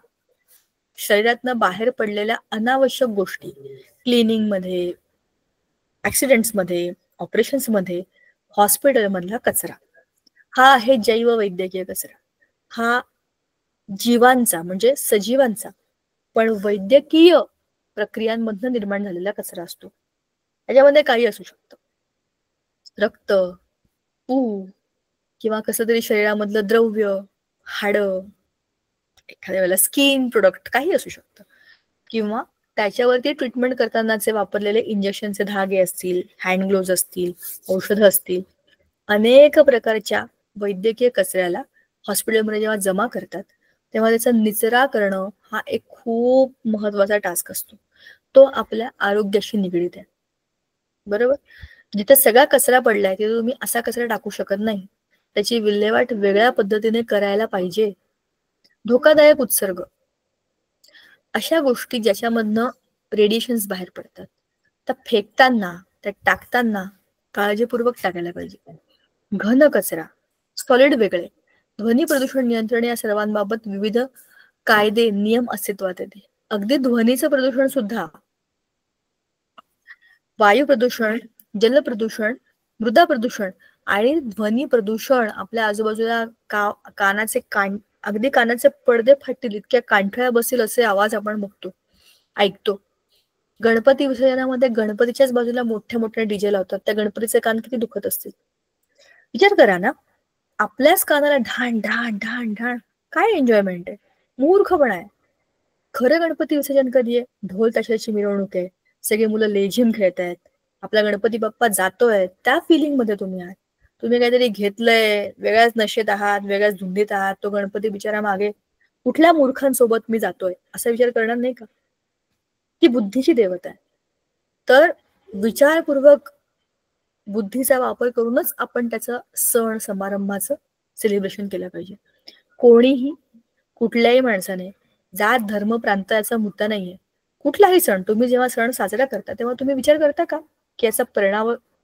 शरीरातनं बाहेर पडलेल्या अनावश्यक गोष्टी, क्लिनिंग मध्ये, ऍक्सिडेंट्स मध्ये, ऑपरेशन्स मध्ये, हॉस्पिटल मधला कचरा, हा आहे जैववैद्यकीय कचरा. हा जीवांचा म्हणजे सजीवांचा पण वैद्यकीय प्रक्रियांमधनं निर्माण झालेला कचरा असतो. त्याच्यामध्ये काही असू शकतं, रक्त, पू किंवा कसं तरी शरीरामधलं द्रव्य, हाडं, एखाद्या वेळेला स्किन प्रोडक्ट, काही असू शकतं. किंवा त्याच्यावरती ट्रीटमेंट करतानाचे वापरलेले इंजेक्शनचे धागे असतील, हँड ग्लोव्ज असतील, औषधं असतील. अनेक प्रकारच्या वैद्यकीय कचऱ्याला हॉस्पिटलमध्ये जेव्हा जमा करतात तेव्हा त्याचा निचरा करणं हा एक खूप महत्वाचा टास्क असतो. तो आपल्या आरोग्याशी निगडीत आहे. बरोबर? जिथे सगळा कचरा पडलाय तिथे तुम्ही असा कचरा टाकू शकत नाही. त्याची विल्हेवाट वेगळ्या पद्धतीने करायला पाहिजे. धोकादायक उत्सर्ग, अशा गोष्टी ज्याच्यामधनं रेडिएशन्स बाहेर पडतात, त्या फेकताना, त्या टाकताना काळजीपूर्वक टाकायला पाहिजे. घन कचरा, सॉलिड वेगळे, ध्वनी प्रदूषण नियंत्रण या सर्वांबाबत विविध कायदे, नियम अस्तित्वात येते. अगदी ध्वनीचं प्रदूषण सुद्धा, वायू प्रदूषण, जल प्रदूषण, मृदा प्रदूषण आणि ध्वनी प्रदूषण. आपल्या आजूबाजूला कानाचे अगदी कानाचे पडदे फाटतील इतक्या कानठळ्या बसेल असे आवाज आपण बघतो, ऐकतो. गणपती विसर्जनामध्ये गणपतीच्याच बाजूला मोठ्या मोठ्या डीजे लावतात, त्या गणपतीचे कान किती दुखत असतील. विचार करा ना, आपल्याच कानाला ढाण ढाण ढाण ढाण, काय एन्जॉयमेंट आहे? मूर्खपणा आहे. खरं गणपती विसर्जन कधी आहे? ढोल ताशाची मिरवणूक आहे, सगळे मुलं लेझिम खेळतायत, आपला गणपती बाप्पा जातोय, त्या फिलिंग मध्ये तुम्ही आहात. तुम्ही काहीतरी घेतलंय, वेगळ्याच नशेत आहात, वेगळ्याच धुंदीत आहात, तो गणपती बिचारा मागे कुठल्या मूर्खांसोबत मी जातोय असा विचार करणार नाही का? ती बुद्धीची देवता आहे. तर विचारपूर्वक बुद्धीचा वापर करूनच आपण त्याचं सण समारंभाचं सेलिब्रेशन केलं पाहिजे. कोणीही, कुठल्याही माणसाने जात, धर्म, प्रांत याचा मुद्दा नाहीये. कुठलाही सण तुम्ही जेव्हा सण साजरा करता तेव्हा तुम्ही विचार करता का की याचा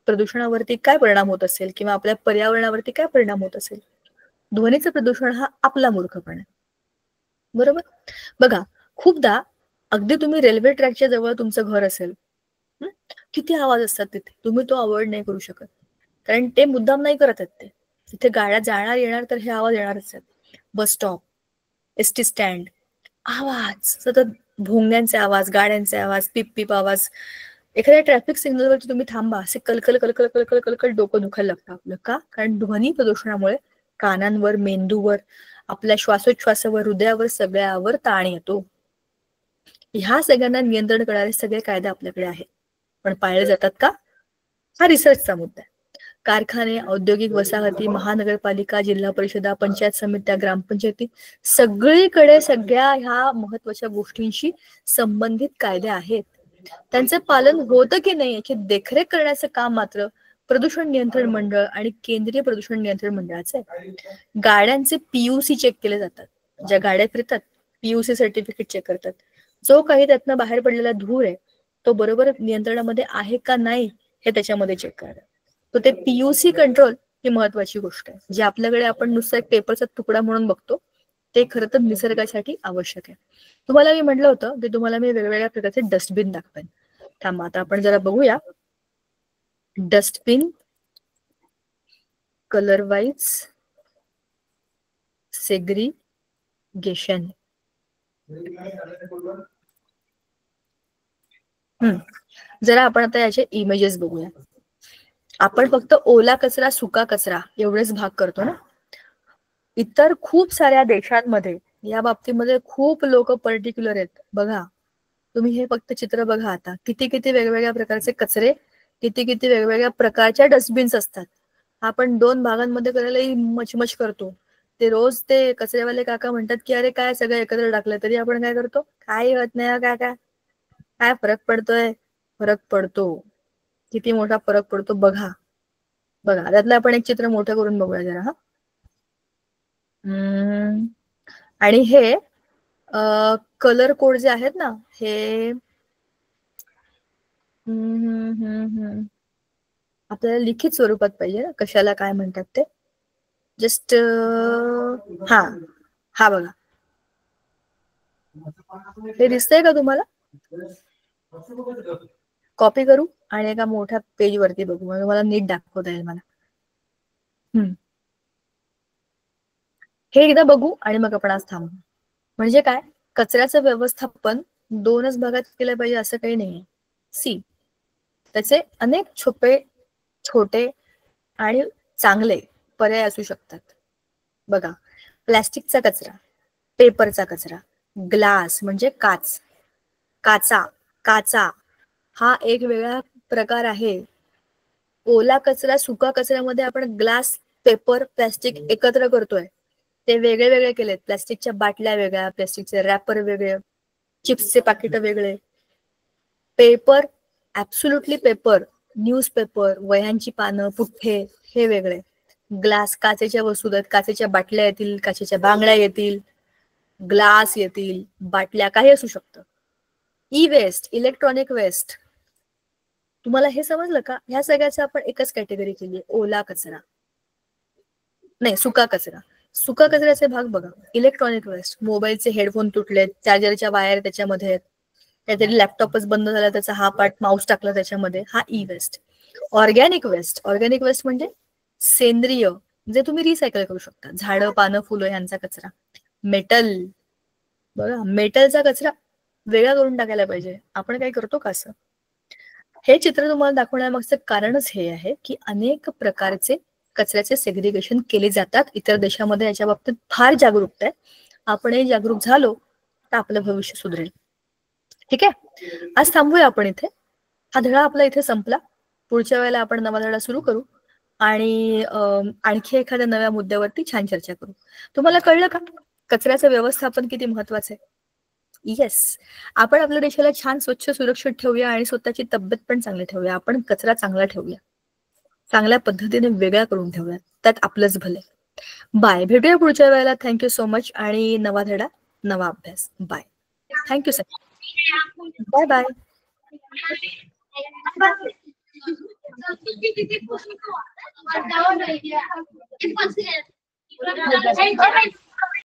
प्रदूषणावरती काय परिणाम होत असेल किंवा आपल्या पर्यावरणावरती काय परिणाम होत असेल? ध्वनीचं प्रदूषण हा आपला मूर्खपणा आहे. बरोबर? बघा, खूपदा अगदी तुम्ही रेल्वे ट्रॅकच्या जवळ तुमचं घर असेल, किती आवाज असतात तिथे, तुम्ही तो अवॉइड नाही करू शकत, कारण ते मुद्दाम नाही करत आहेत. ते तिथे गाड्या जाणार येणार तर हे आवाज येणारच आहेत. बस स्टॉप, एसटी स्टँड, आवाज सतत, भोंग्यांचे आवाज, गाड्यांचे आवाज, पिप पिप आवाज. एखाद्या ट्रॅफिक सिग्नलवरती तुम्ही थांबा, असे कलकल कलकल कलकल कलकल डोकं दुखायला लागतं आपलं. का? कारण ध्वनी प्रदूषणामुळे कानांवर, मेंदूवर, आपल्या श्वासोच्छ्वासावर, हृदयावर, सगळ्यावर ताण येतो. ह्या सगळ्यांना नियंत्रण करणारे सगळे कायदे आपल्याकडे आहेत, पण पाळले जातात का? हा रिसर्चचा मुद्दा आहे. कारखाने, औद्योगिक वसाहती, महानगरपालिका, जिल्हा परिषदा, पंचायत समित्या, ग्रामपंचायती, सगळीकडे सगळ्या ह्या महत्वाच्या गोष्टींशी संबंधित कायदे आहेत. त्यांचे पालन होतं की नाही याची देखरेख करण्याचं काम मात्र प्रदूषण नियंत्रण मंडळ आणि केंद्रीय प्रदूषण नियंत्रण मंडळाचं आहे. गाड्यांचे PUC चेक केले जातात. ज्या गाड्या फिरतात पीयूसी सर्टिफिकेट चेक करतात. जो काही त्यातनं बाहेर पडलेला धूर आहे तो बरोबर नियंत्रणामध्ये आहे का नाही हे त्याच्यामध्ये चेक करतात. तर ते पीयूसी कंट्रोल ही महत्वाची गोष्ट आहे. जे आपल्याकडे आपण नुसता एक पेपरचा तुकडा म्हणून बघतो ते खरं तर निसर्गासाठी आवश्यक आहे. तुम्हाला मी म्हटलं होतं की तुम्हाला मी वेगवेगळ्या प्रकारचे डस्टबिन दाखवेन. थांबा आता आपण जरा बघूया. Dustbin colour wise segregation. जरा आपण आता याचे इमेजेस बघूया. आपण फक्त ओला कचरा सुका कचरा एवढेच भाग करतो ना. इतर खूप साऱ्या देशांमध्ये या बाबतीमध्ये खूप लोक पर्टिक्युलर आहेत. बघा तुम्ही हे फक्त चित्र बघा आता. किती किती वेगवेगळ्या प्रकारचे कचरे, किती किती वेगवेगळ्या प्रकारच्या डस्टबिन्स असतात. आपण 2 भागांमध्ये करायला मचमच करतो. ते रोज ते कचरेवाले काका म्हणतात की अरे काय सगळं एकत्र टाकलं, तरी आपण काय करतो, काही होत नाही काका, काय फरक पडतोय. फरक पडतो. किती मोठा फरक पडतो बघा. बघा त्यातलं आपण एक चित्र मोठं करून बघूया जरा. हा आणि हे कलर कोड जे आहेत ना हे आपल्याला लिखित स्वरूपात पाहिजे ना, कशाला काय म्हणतात ते. जस्ट हा हा बघा, हे दिसतंय का तुम्हाला. कॉपी करू आणि एका मोठ्या पेज वरती बघू, म्हणजे मला नीट दाखवता येईल मला. हे एकदा बघू आणि मग आपण आज थांबू. म्हणजे काय, कचऱ्याचं व्यवस्थापन 2च भागात केलं पाहिजे असं काही नाहीये. सी त्याचे अनेक छोटे आणि चांगले पर्याय असू शकतात. बघा, प्लॅस्टिकचा कचरा, पेपरचा कचरा, ग्लास म्हणजे काचा हा एक वेगळा प्रकार आहे. ओला कचरा सुका कचऱ्यामध्ये आपण ग्लास, पेपर, प्लॅस्टिक एकत्र करतोय. ते वेगळे वेगळे केलेत. प्लॅस्टिकच्या बाटल्या वेगळ्या, प्लॅस्टिकचे रॅपर वेगळे, चिप्सचे पाकिट वेगळे. पेपर, ऍब्सोल्युटली पेपर, न्यूजपेपर, वह्यांची पानं, पुठ्ठे हे वेगळे. ग्लास, काचेच्या वस्तू आहेत, काचेच्या बाटल्या येतील, काचेच्या बांगड्या येतील, ग्लास येतील, बाटल्या काही असू शकतं. E waste, electronic waste. तुम्हाला हे समजलं का. ह्या सगळ्याचं आपण एकच कॅटेगरी केली, ओला कचरा नाही सुका कचरा. सुका कचऱ्याचे भाग बघा, इलेक्ट्रॉनिक वेस्ट, मोबाईलचे हेडफोन तुटलेत, चार्जरच्या वायर त्याच्यामध्ये आहेत, काहीतरी लॅपटॉपच बंद झाला त्याचा हा पार्ट, माऊस टाकला त्याच्यामध्ये, हा ई वेस्ट. ऑर्गॅनिक वेस्ट म्हणजे सेंद्रिय, जे तुम्ही रिसायकल करू शकता, झाडं, पानं, फुलं यांचा कचरा. मेटल, बघा मेटलचा कचरा वेगळा करून टाकायला पाहिजे. आपण काय करतो का असं. हे चित्र तुम्हाला दाखवण्यामागचं कारणच हे आहे की अनेक प्रकारचे कचऱ्याचे सेग्रिगेशन केले जातात. इतर देशामध्ये याच्या बाबतीत फार जागरूकता आहे. आपणही जागरूक झालो तर आपलं भविष्य सुधरेल. ठीक आहे, आज थांबूया आपण इथे. हा धडा आपला इथे संपला. पुढच्या वेळेला आपण नवा धडा सुरू करू आणि आणखी एखाद्या नव्या मुद्द्यावरती छान चर्चा करू. तुम्हाला कळलं का कचऱ्याचं व्यवस्थापन किती महत्वाचं आहे. येस, आपण आपल्या देशाला छान स्वच्छ सुरक्षित ठेवूया आणि स्वतःची तब्येत पण चांगली ठेवूया. आपण कचरा चांगला ठेवूया, चांगल्या पद्धतीने वेगळा करून ठेवूया, त्यात आपलंच भले. बाय, भेटूया पुढच्या वेळेला. Thank you so much. आणि नवा धडा, नवा अभ्यास. Bye. Thank you sir. Bye bye.